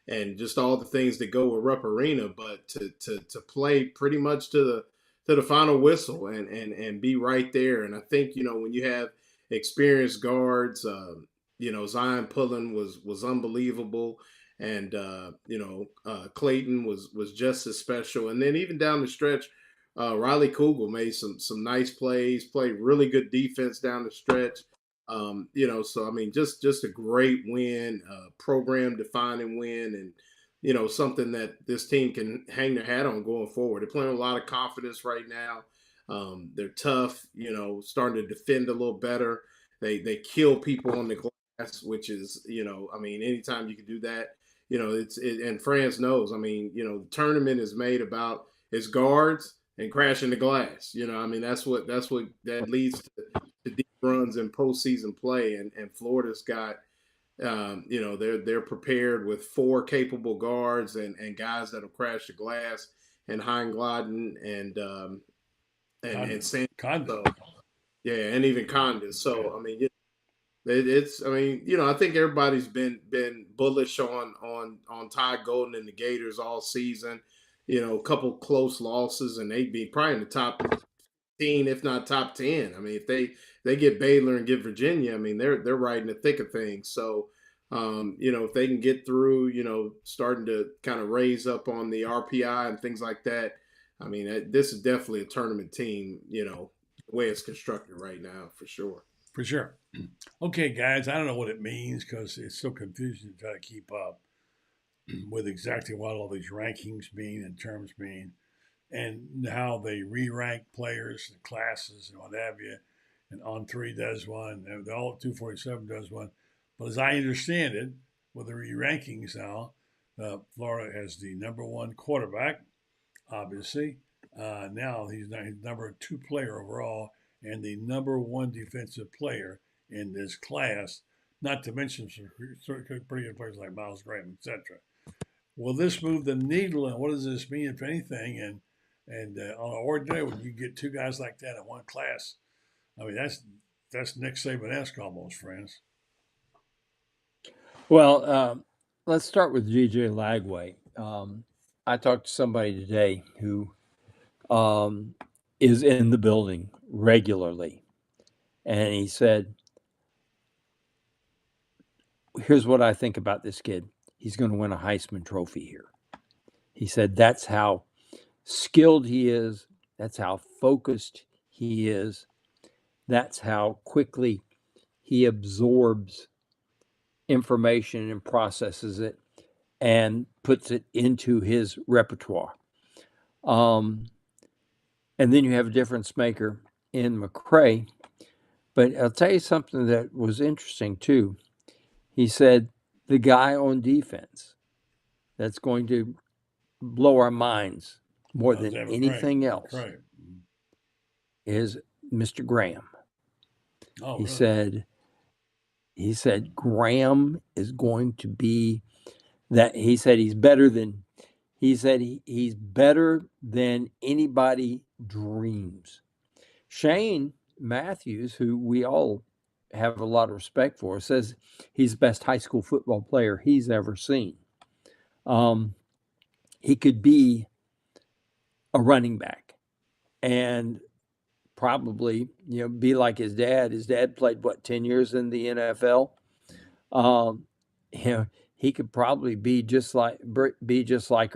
and just all the things that go with Rupp Arena, but to play pretty much to the final whistle and be right there. And I think, when you have experienced guards, Zion Pullen was unbelievable. And, Clayton was just as special. And then even down the stretch, Riley Kugel made some nice plays, played really good defense down the stretch. So I mean, just a great win, program defining win, and something that this team can hang their hat on going forward. They're playing with a lot of confidence right now. They're tough, starting to defend a little better. They kill people on the glass, which is, I mean, anytime you can do that, and Franz knows. I mean, the tournament is made about its guards and crashing the glass. I mean, that's what that leads to deep runs in postseason play. And Florida's got, they're prepared with 4 capable guards and guys that'll crash the glass, and Hein Gladden and Sam. So, yeah, and even Condon. So I mean, I think everybody's been bullish on Ty Golden and the Gators all season. A couple close losses, and they'd be probably in the top 15, if not top 10. I mean, if they get Baylor and get Virginia, I mean, they're right in the thick of things. So, if they can get through, starting to kind of raise up on the RPI and things like that, I mean, this is definitely a tournament team, the way it's constructed right now, for sure. For sure. Okay, guys, I don't know what it means because it's so confusing to try to keep up with exactly what all these rankings mean and terms mean, and how they re-rank players and classes and what have you. And On3 does one, and all 247 does one. But as I understand it, with the re-rankings now, Florida has the number 1 quarterback, obviously. Now he's number 2 player overall and the number 1 defensive player in this class, not to mention some pretty good players like Miles Graham, etc. Will this move the needle, and what does this mean, if anything? And on an ordinary, when you get 2 guys like that in one class, I mean, that's Nick Saban-esque almost, friends. Well, let's start with G.J. Lagway. I talked to somebody today who is in the building regularly, and he said, here's what I think about this kid. He's going to win a Heisman Trophy here. He said that's how skilled he is. That's how focused he is. That's how quickly he absorbs information and processes it and puts it into his repertoire. And then you have a difference maker in McCray. But I'll tell you something that was interesting too. He said the guy on defense that's going to blow our minds more than anything else is Mr. Graham. Oh, he really? said Graham is going to be that. He said he's better than he's better than anybody dreams. Shane Matthews, who we all have a lot of respect for, says he's the best high school football player he's ever seen. He could be a running back and probably, be like his dad. His dad played 10 years in the NFL. He could probably be just like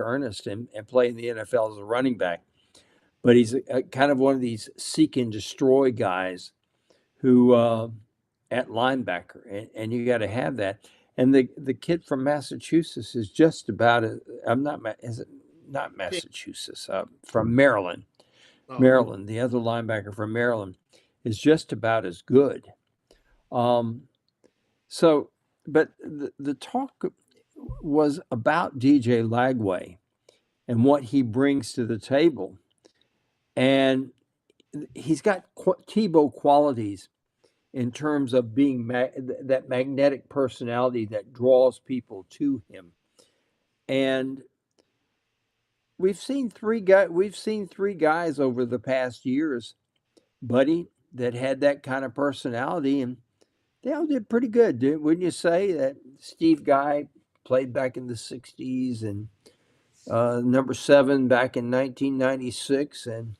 Ernest and play in the NFL as a running back. But he's kind of one of these seek and destroy guys who at linebacker, and you got to have that. And the kid from Massachusetts is just about not Massachusetts, from Maryland. Maryland, the other linebacker from Maryland, is just about as good. But the talk was about DJ Lagway and what he brings to the table. And he's got Tebow qualities in terms of being that magnetic personality that draws people to him. And we've seen three guys over the past years, buddy, that had that kind of personality, and they all did pretty good. Wouldn't you say that Steve Guy played back in the 60s and number 7 back in 1996, and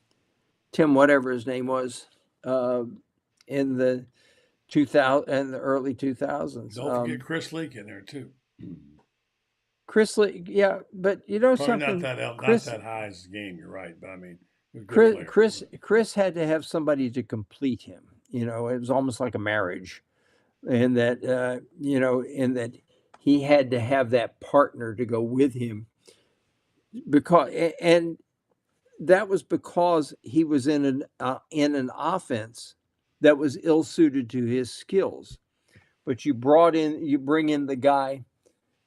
Tim, whatever his name was, in the early 2000s. Don't forget Chris Leak in there too. Chris Leak, yeah, but Probably something. not that high as the game. You're right, but I mean, Chris had to have somebody to complete him. You know, it was almost like a marriage, and that in that he had to have that partner to go with him, and that was because he was in an offense that was ill suited to his skills. But you bring in the guy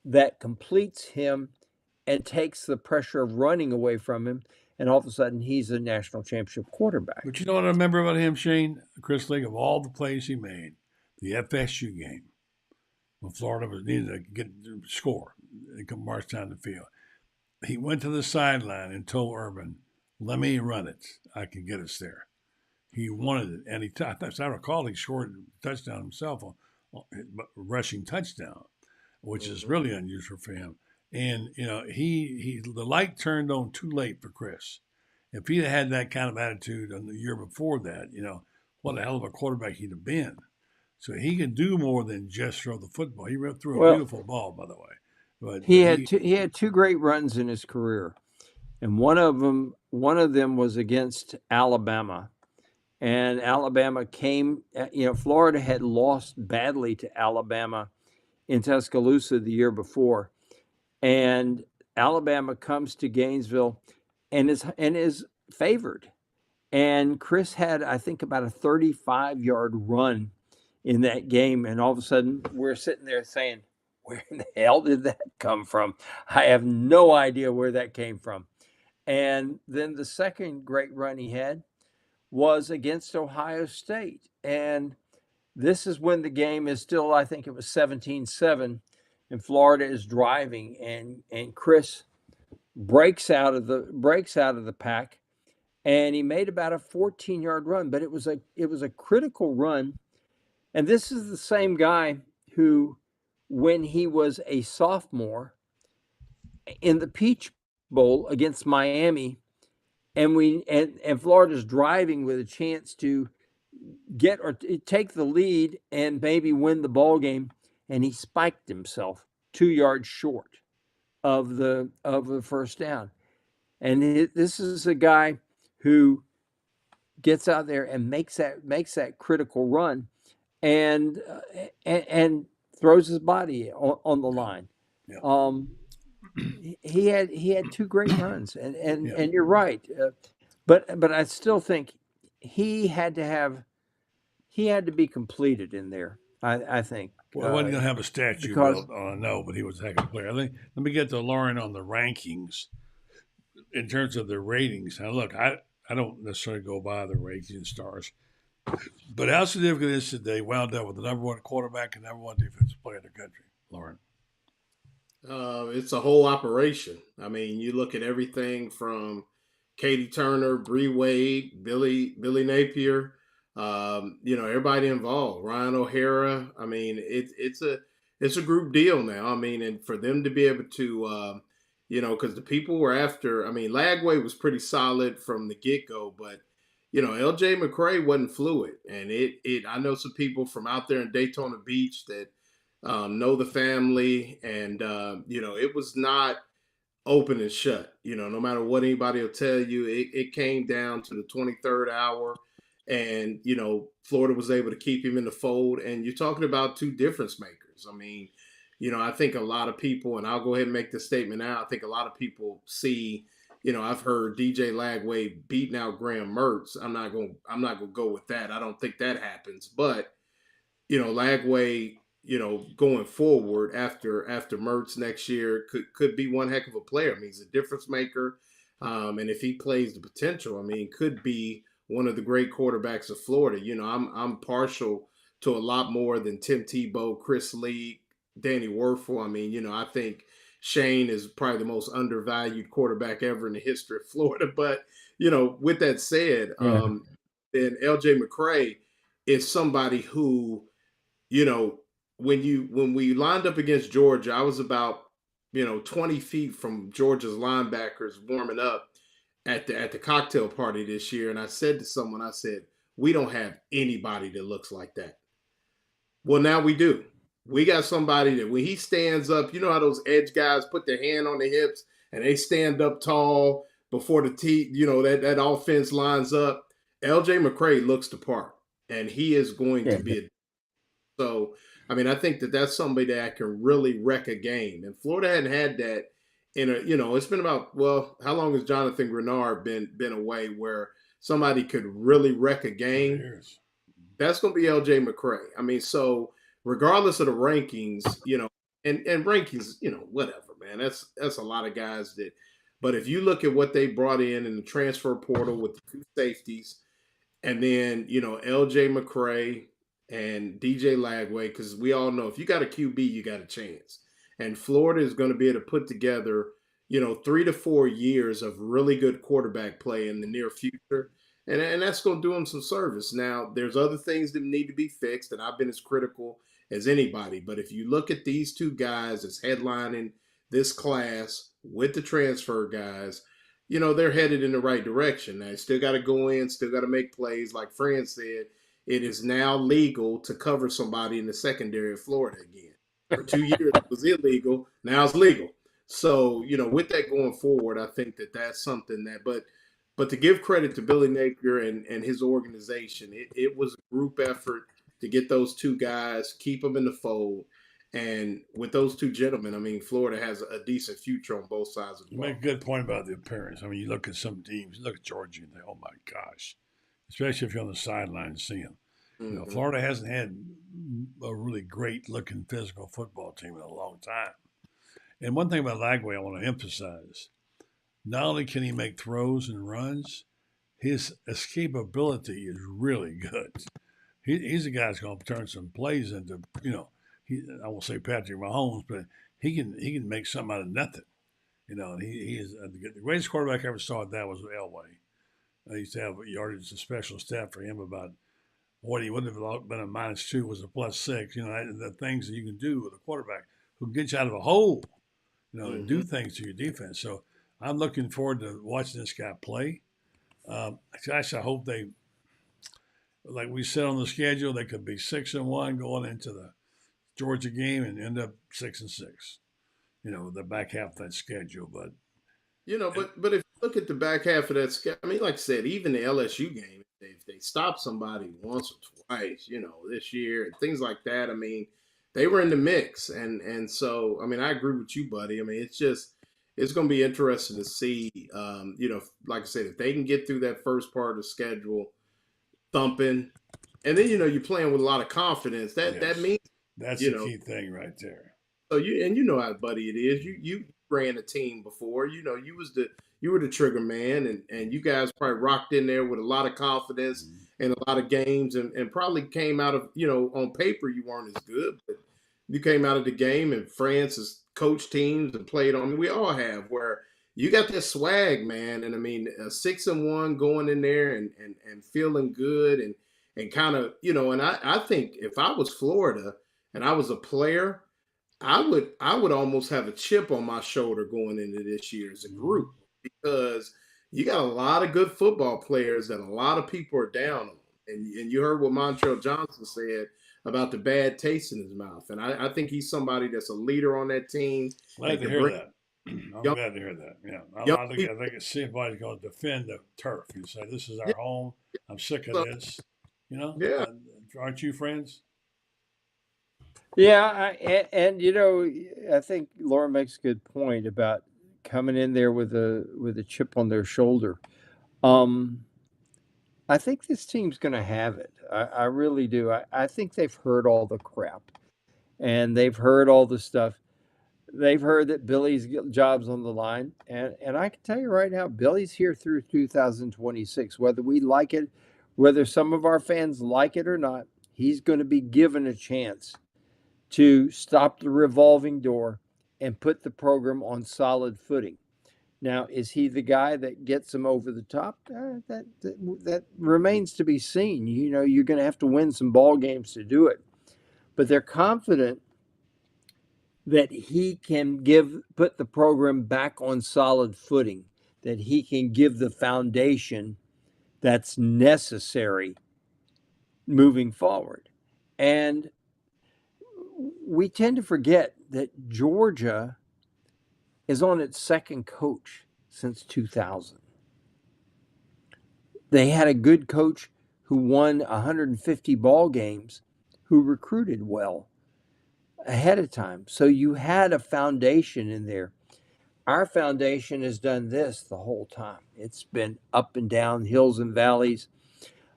that completes him and takes the pressure of running away from him, and all of a sudden he's a national championship quarterback. But you know what I remember about him, Shane? Chris League, of all the plays he made, the FSU game, when Florida was needed to score and come march down the field, he went to the sideline and told Urban, "Let me run it. I can get us there." He wanted it, and as I recall, he scored a touchdown himself, a rushing touchdown, which is really unusual for him. And the light turned on too late for Chris. If he'd had that kind of attitude on the year before that, what a hell of a quarterback he'd have been. So he can do more than just throw the football. He threw a beautiful ball, by the way. But he had two great runs in his career, and one of them was against Alabama, and Alabama came. Florida had lost badly to Alabama in Tuscaloosa the year before, and Alabama comes to Gainesville and is favored. And Chris had, I think, about a 35-yard run in that game, and all of a sudden we're sitting there saying, where in the hell did that come from? I have no idea where that came from. And then the second great run he had was against Ohio State. And this is when the game is still, I think it was 17-7, and Florida is driving, and Chris breaks out of the pack, and he made about a 14-yard run, but it was a critical run. And this is the same guy who, when he was a sophomore in the Peach Bowl against Miami, and Florida's driving with a chance to get or take the lead and maybe win the ball game, and he spiked himself 2 yards short of the first down. And this is a guy who gets out there and makes that critical run, and throws his body on the line. Yeah. He had two great runs, and you're right, but I still think he had to be completed in there. I think. Well, I wasn't going to have a statue built on but he was a heck of a player. Let me get to Loren on the rankings in terms of the ratings. Now, look, I don't necessarily go by the ranking stars, but how significant is it they wound up with the number one quarterback and number one defensive player in the country, Loren? It's a whole operation. I mean, you look at everything from Katie Turner, Bree Wade, Billy Napier, everybody involved, Ryan O'Hara. I mean, it's a group deal now. I mean, and for them to be able to, because the people were after. I mean, Lagway was pretty solid from the get-go, but LJ McCray wasn't fluid, and I know some people from out there in Daytona Beach that know the family, and it was not open and shut. No matter what anybody will tell you, it came down to the 23rd hour, and Florida was able to keep him in the fold. And you're talking about two difference makers. I mean, I think a lot of people, and I'll go ahead and make this statement now, I think a lot of people see, I've heard DJ Lagway beating out Graham Mertz. I'm not gonna go with that. I don't think that happens. But Lagway, going forward after Mertz next year could be one heck of a player. I mean, he's a difference maker, and if he plays the potential, I mean, could be one of the great quarterbacks of Florida. I'm partial to a lot more than Tim Tebow, Chris Lee, Danny Werfel. I mean, I think Shane is probably the most undervalued quarterback ever in the history of Florida. But, with that said, then LJ McCray is somebody who, when we lined up against Georgia, I was about, 20 feet from Georgia's linebackers warming up at the cocktail party this year. And I said to someone, I said, we don't have anybody that looks like that. Well, now we do. We got somebody that when he stands up, how those edge guys put their hand on their hips and they stand up tall. before that offense lines up, LJ McCray looks the part, and he is going to be so. I mean, I think that's somebody that can really wreck a game, and Florida hadn't had that in it's been about, how long has Jonathan Grenard been away where somebody could really wreck a game? That's going to be LJ McCray. I mean, so regardless of the rankings, and rankings, whatever, man, that's a lot of guys that. But if you look at what they brought in the transfer portal with the 2 safeties, and then, LJ McCray and DJ Lagway, because we all know if you got a QB, you got a chance. And Florida is going to be able to put together, 3 to 4 years of really good quarterback play in the near future. And that's going to do them some service. Now, there's other things that need to be fixed, and I've been as critical as anybody. But if you look at these 2 guys as headlining this class with the transfer guys, they're headed in the right direction. Now, still got to go in, still got to make plays. Like Franz said, it is now legal to cover somebody in the secondary of Florida again. For 2 years, it was illegal. Now it's legal. So, with that going forward, I think that's something that, but to give credit to Billy Napier and his organization, it was a group effort to get those 2 guys, keep them in the fold. And with those 2 gentlemen, I mean, Florida has a decent future on both sides of the ball. You make a good point about the appearance. I mean, you look at some teams, you look at Georgia and think, oh my gosh, especially if you're on the sideline seeing them. Mm-hmm. Florida hasn't had a really great looking physical football team in a long time. And one thing about Lagway I want to emphasize, not only can he make throws and runs, his escapability is really good. He's a guy that's going to turn some plays into, I won't say Patrick Mahomes, but he can make something out of nothing. And he is the greatest quarterback I ever saw at that was Elway. I used to have yardage and special stat for him about what he would have been a -2 was a +6. The things that you can do with a quarterback who gets you out of a hole, and do things to your defense. So I'm looking forward to watching this guy play. Gosh, I hope they, like we said on the schedule, they could be 6-1 going into the Georgia game and end up 6-6. The back half of that schedule, but but if you look at the back half of that schedule, I mean, like I said, even the LSU game, if they stop somebody once or twice, this year and things like that, I mean, they were in the mix, and so I mean, I agree with you, buddy. I mean, it's going to be interesting to see, like I said, if they can get through that first part of the schedule, thumping, and then you're playing with a lot of confidence. That means that's the key thing right there. So you know how, buddy, it is. You ran a team before. You were the trigger man, and you guys probably rocked in there with a lot of confidence in a lot of games, and probably came out of, on paper you weren't as good, but you came out of the game, and France has coached teams and played on. I mean, we all have, where you got that swag, man. And I mean, 6-1 going in there and feeling good and kind of, and I think if I was Florida and I was a player, I would almost have a chip on my shoulder going into this year as a group, because you got a lot of good football players that a lot of people are down on. And you heard what Montrell Johnson said about the bad taste in his mouth. And I think he's somebody that's a leader on that team. Glad to hear that. I'm glad to hear that. Yeah. I think it's somebody's going to defend the turf and say, this is our home. I'm sick of this. Yeah. Aren't you, friends? Yeah, and I think Laura makes a good point about coming in there with a chip on their shoulder. I think this team's going to have it. I really do. I think they've heard all the crap, and they've heard all the stuff. They've heard that Billy's job's on the line, and I can tell you right now, Billy's here through 2026. Whether we like it, whether some of our fans like it or not, he's going to be given a chance to stop the revolving door and put the program on solid footing. Now, is he the guy that gets them over the top? That remains to be seen. You're going to have to win some ball games to do it. But they're confident that he can put the program back on solid footing, that he can give the foundation that's necessary moving forward. And we tend to forget that Georgia is on its second coach since 2000. They had a good coach who won 150 ball games, who recruited well ahead of time. So you had a foundation in there. Our foundation has done this the whole time. It's been up and down, hills and valleys.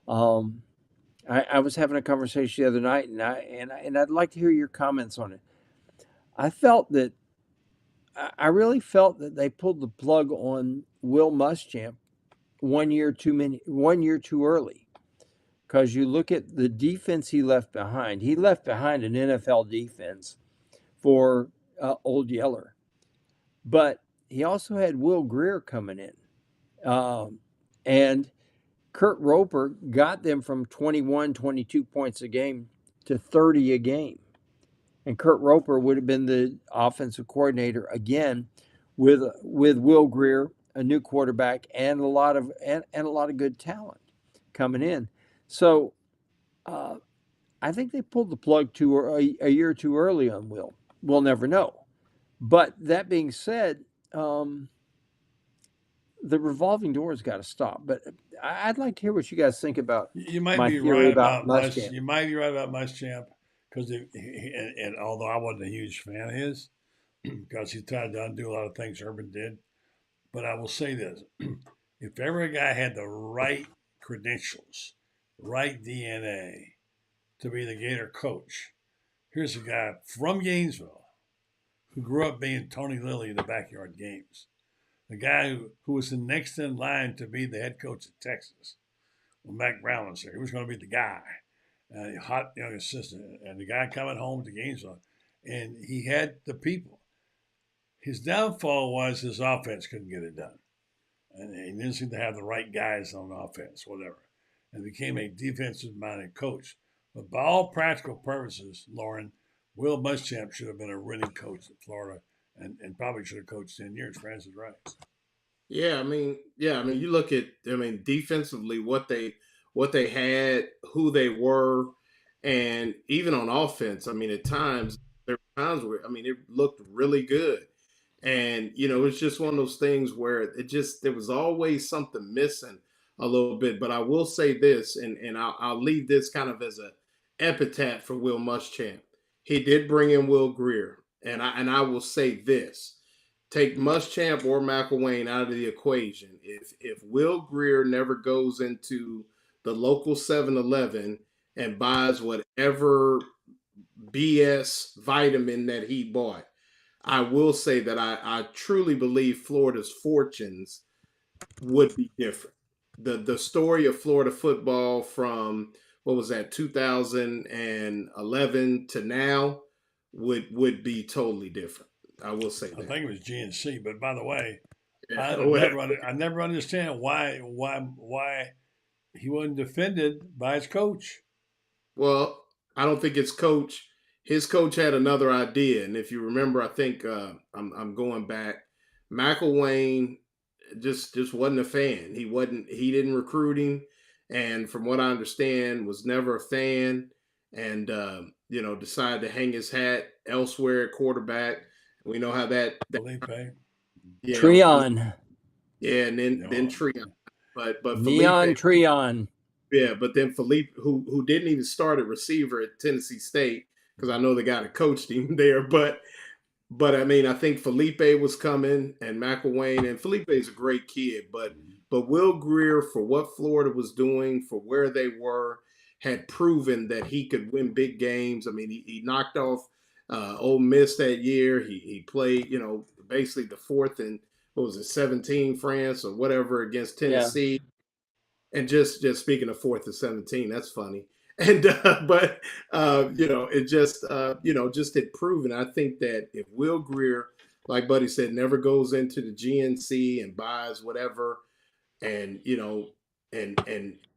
I was having a conversation the other night, and I'd like to hear your comments on it. I really felt that they pulled the plug on Will Muschamp 1 year too early. Because you look at the defense he left behind. He left behind an NFL defense for Old Yeller. But he also had Will Greer coming in. And Kurt Roper got them from 21, 22 points a game to 30 a game. And Kurt Roper would have been the offensive coordinator again with Will Greer, a new quarterback, and a lot of good talent coming in. So I think they pulled the plug a year too early on Will. We'll never know. But that being said, the revolving door's got to stop. But I'd like to hear what you guys think about. You might be right about Muschamp. You might be right about Muschamp because, and although I wasn't a huge fan of his, because he tried to undo a lot of things Urban did, but I will say this: if ever a guy had the right credentials, right DNA to be the Gator coach, here's a guy from Gainesville who grew up being Tony Lilly in the backyard games. The guy who was the next in line to be the head coach of Texas when Mac Brown was there. He was going to be the guy, hot young assistant, and the guy coming home to Gainesville. And he had the people. His downfall was his offense couldn't get it done. And he didn't seem to have the right guys on offense, whatever. And became a defensive-minded coach. But by all practical purposes, Loren, Will Muschamp should have been a winning coach at Florida and probably should have coached 10 years. Franz is right. Yeah, I mean, you look at, defensively, what they had, who they were, and even on offense, at times, there were times where, it looked really good. And, it's just one of those things where there was always something missing a little bit. But I will say this, and I'll leave this kind of as an epitaph for Will Muschamp. He did bring in Will Greer. And I will say this: take Muschamp or McElwain out of the equation. If Will Greer never goes into the local 7-Eleven and buys whatever BS vitamin that he bought, I will say that I truly believe Florida's fortunes would be different. The story of Florida football from, 2011 to now would be totally different. I will say that. I think it was GNC, but by the way, I never understand why he wasn't defended by his coach. Well, I don't think his coach had another idea, and if you remember, I think I'm going back. McElwain just wasn't a fan. He didn't recruit him, and from what I understand, was never a fan. And decided to hang his hat elsewhere at quarterback. We know how that Treon. Yeah, and then Treon. But Neon Treon. Yeah, but then Felipe, who didn't even start at receiver at Tennessee State, because I know the guy that coached him there. But I think Felipe was coming and McElwain, and Felipe is a great kid, but Will Greer, for what Florida was doing, for where they were, had proven that he could win big games. He knocked off Ole Miss that year. He played, basically the fourth and 17 France or whatever against Tennessee. Yeah. And just speaking of 4th and 17, that's funny. And it just had proven. I think that if Will Greer, like Buddy said, never goes into the GNC and buys whatever, and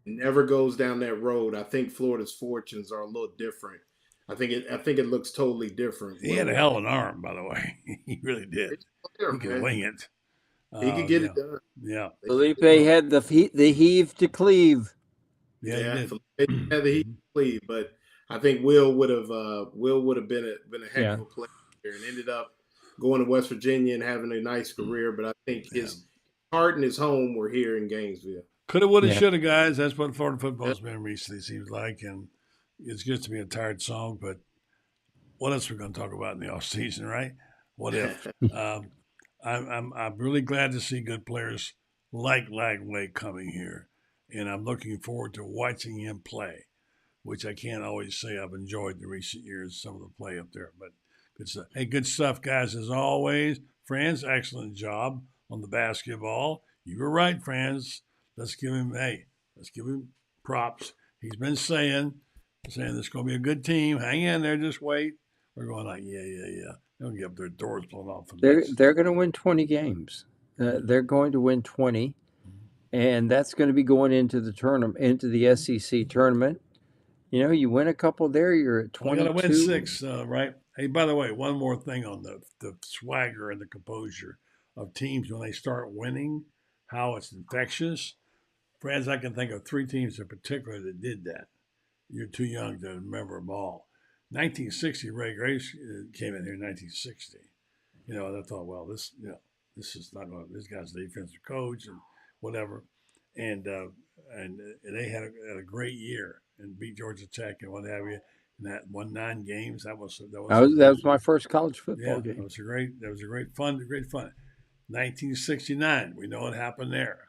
never goes down that road, I think Florida's fortunes are a little different. I think it looks totally different. He had a hell of an arm, by the way. He really did. He could wing it. He could get it done. Yeah. Felipe had the heave to cleave. Yeah, Felipe had the heave to cleave, but I think Will would have been a heck of a player and ended up going to West Virginia and having a nice career. But I think heart and his home were here in Gainesville. Coulda, woulda, shoulda, guys. That's what Florida football's been recently, seems like. And it's good to be a tired song, but what else are we going to talk about in the off season, right? What if? I'm really glad to see good players like Lagway coming here, and I'm looking forward to watching him play, which I can't always say I've enjoyed in recent years, some of the play up there. But good stuff. Hey, good stuff, guys, as always. Franz, excellent job on the basketball. You were right, Franz. Let's give him props. He's been saying there's going to be a good team. Hang in there, just wait. We're going like, yeah. They'll get up their doors blown off. They're going to win 20 games. They're going to win 20, and that's going to be going into the tournament, into the SEC tournament. You win a couple there, you're at 22. We're going to win 6, right? Hey, by the way, one more thing on the swagger and the composure of teams when they start winning, how it's infectious. Friends, I can think of 3 teams in particular that did that. You're too young to remember them all. 1960, Ray Grace came in here in 1960. And I thought, well, this is not going. This guy's the defensive coach and whatever, and they had a great year and beat Georgia Tech and what have you. And that won 9 games. That was my first college football game. That was a great fun. 1969, we know what happened there.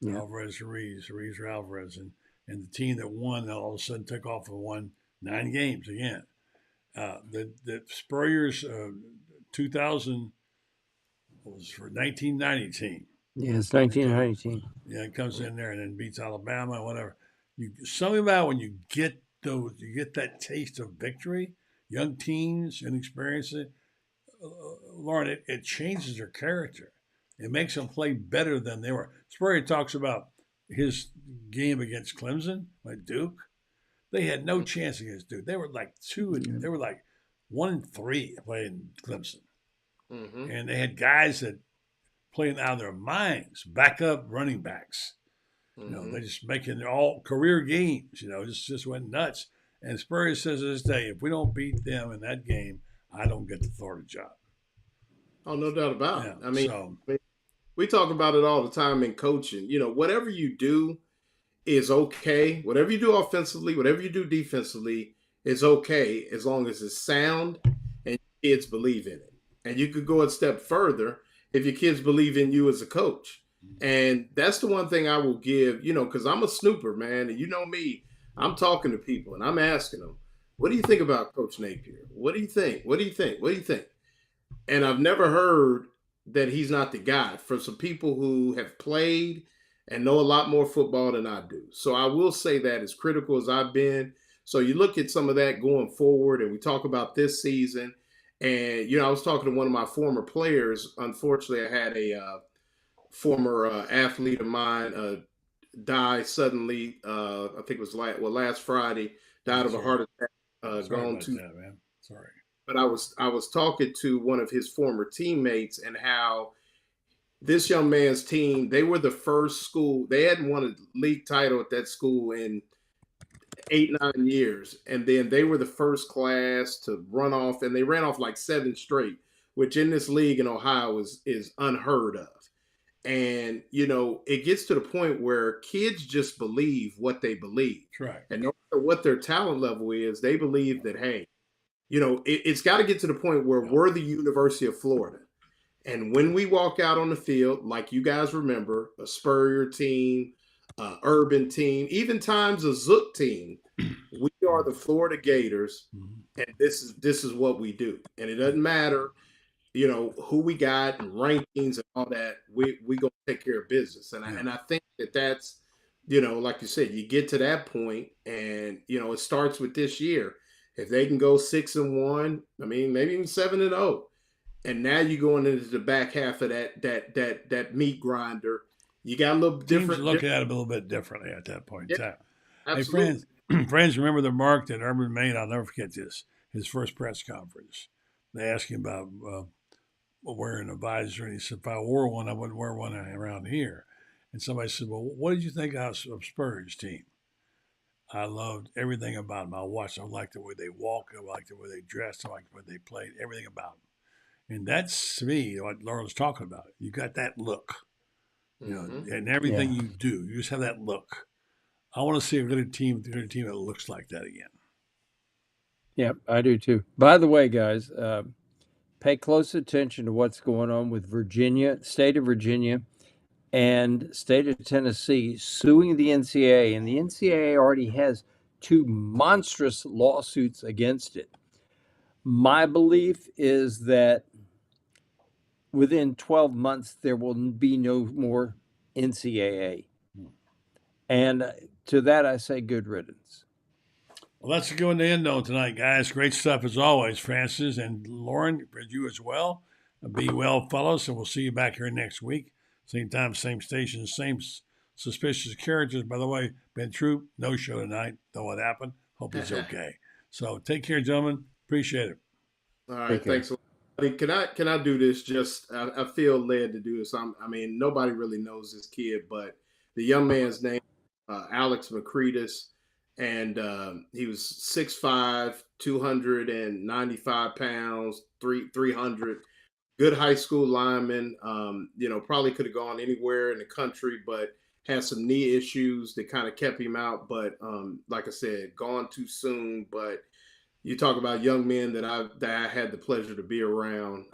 Yeah. Alvarez, Ruiz or Alvarez, and the team that won all of a sudden took off and won 9 games again. The Spurrier's 2000 was for 1990 team. Yeah, it's 1990 team. Yeah, it comes in there and then beats Alabama, whatever. Something about when you get that taste of victory, young teens and experience it. Lauren, it changes their character. It makes them play better than they were. Spurrier talks about his game against Clemson, like Duke. They had no chance against Duke. They were like 1-3 playing Clemson. Mm-hmm. And they had guys that playing out of their minds, backup running backs. Mm-hmm. They just making all career games, just went nuts. And Spurrier says to this day, if we don't beat them in that game, I don't get the Florida job. Oh, no doubt about it. I mean, we talk about it all the time in coaching. Whatever you do is okay. Whatever you do offensively, whatever you do defensively is okay as long as it's sound and kids believe in it. And you could go a step further if your kids believe in you as a coach. And that's the one thing I will give, because I'm a snooper, man. And you know me, I'm talking to people and I'm asking them, what do you think about Coach Napier? What do you think? What do you think? What do you think? And I've never heard that he's not the guy for some people who have played and know a lot more football than I do. So I will say that as critical as I've been. So you look at some of that going forward and we talk about this season. And, I was talking to one of my former players. Unfortunately, I had a former athlete of mine die suddenly. I think it was last Friday, died of a heart attack. Sorry. But I was talking to one of his former teammates and how this young man's team, they were the first school. They hadn't won a league title at that school in 8-9 years. And then they were the first class to run off, and they ran off like 7 straight, which in this league in Ohio is unheard of. And, it gets to the point where kids just believe what they believe. Right. And no matter what their talent level is, they believe that, hey, it's got to get to the point where we're the University of Florida. And when we walk out on the field, like you guys remember, a Spurrier team, Urban team, even times a Zook team, we are the Florida Gators, and this is what we do. And it doesn't matter, who we got and rankings and all that. We gonna take care of business. And I think that's, like you said, you get to that point, and it starts with this year. If they can go 6-1, I mean, maybe even 7-0, and now you're going into the back half of that meat grinder. You got a little different. Teams look at it a little bit differently at that point in time. Absolutely. Hey, friends, remember the mark that Urban made? I'll never forget this. His first press conference. They asked him about wearing a visor, and he said, if I wore one, I wouldn't wear one around here. And somebody said, well, what did you think of Spurrier's team? I loved everything about them. I liked the way they walked. I liked the way they dressed. I liked the way they played, everything about them. And that's, to me, what Lauren's talking about. You got that look. You know, and everything you do, you just have that look. I want to see a good team that looks like that again. Yep, I do too. By the way, guys, pay close attention to what's going on with Virginia, state of Virginia, and state of Tennessee suing the NCAA, and the NCAA already has 2 monstrous lawsuits against it. My belief is that within 12 months there will be no more NCAA, and to that I say good riddance. Well, that's a good one to end on tonight, guys. Great stuff as always, Francis and Loren, for you as well. Be well, fellows, and we'll see you back here next week. Same time, same station, same suspicious characters. By the way, Ben Troupe, no show tonight. Know what happened. Hope it's okay. So take care, gentlemen. Appreciate it. All right, thanks. Can I do this? Just I feel led to do this. I mean, nobody really knows this kid, but the young man's name, Alex McCreadis, and he was 6'5", 295 pounds, 300. Good high school lineman. Probably could have gone anywhere in the country, but had some knee issues that kind of kept him out. But like I said, gone too soon. But you talk about young men that I had the pleasure to be around.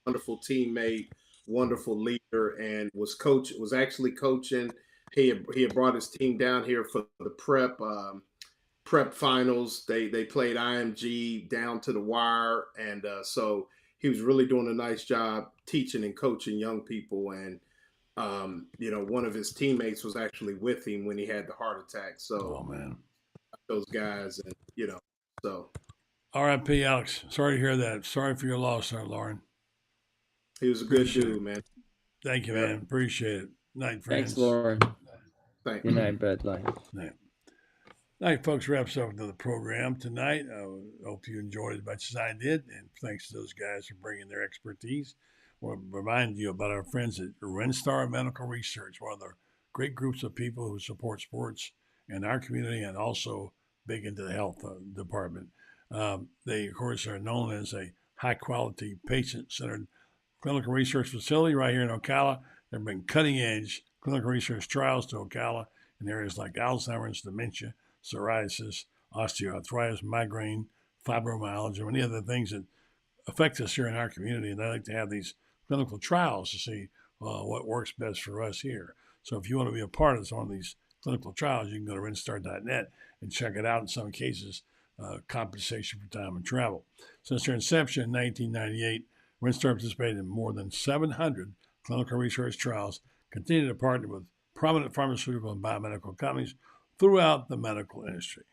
Wonderful teammate, wonderful leader, and was actually coaching. He had brought his team down here for the prep finals. They played IMG down to the wire, and so he was really doing a nice job teaching and coaching young people. And one of his teammates was actually with him when he had the heart attack. So, those guys, and so. R.I.P. Alex. Sorry to hear that. Sorry for your loss, sir, Lauren. He was a good dude, man. Thank you, man. Appreciate it. Night, friends. Thanks, Lauren. Thank you. Good night, Bud. Night, folks. Wraps up another program tonight. I hope you enjoyed it as much as I did, and thanks to those guys for bringing their expertise. I want to remind you about our friends at Renstar Medical Research, one of the great groups of people who support sports in our community and also big into the health department. They, of course, are known as a high-quality, patient-centered clinical research facility right here in Ocala. They've been cutting-edge clinical research trials to Ocala in areas like Alzheimer's, dementia, psoriasis, osteoarthritis, migraine, fibromyalgia, many other things that affect us here in our community. And they like to have these clinical trials to see what works best for us here. So if you want to be a part of some of these clinical trials, you can go to renstar.net and check it out. In some cases, compensation for time and travel. Since their inception in 1998, Renstar participated in more than 700 clinical research trials, continue to partner with prominent pharmaceutical and biomedical companies throughout the medical industry.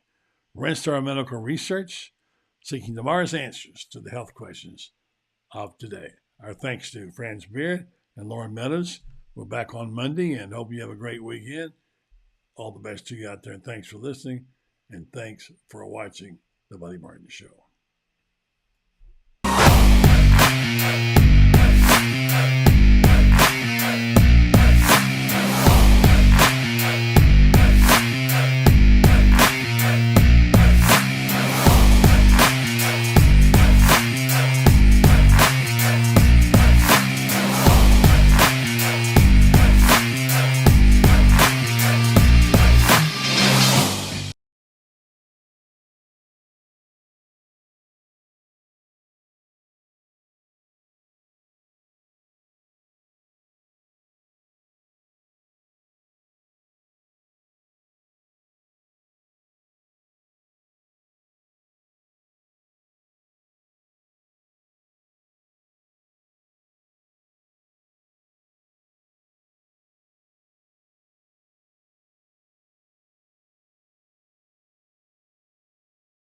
Renstar Medical Research, seeking tomorrow's answers to the health questions of today. Our thanks to Franz Beard and Loren Meadows. We're back on Monday and hope you have a great weekend. All the best to you out there, and thanks for listening, and thanks for watching The Buddy Martin Show.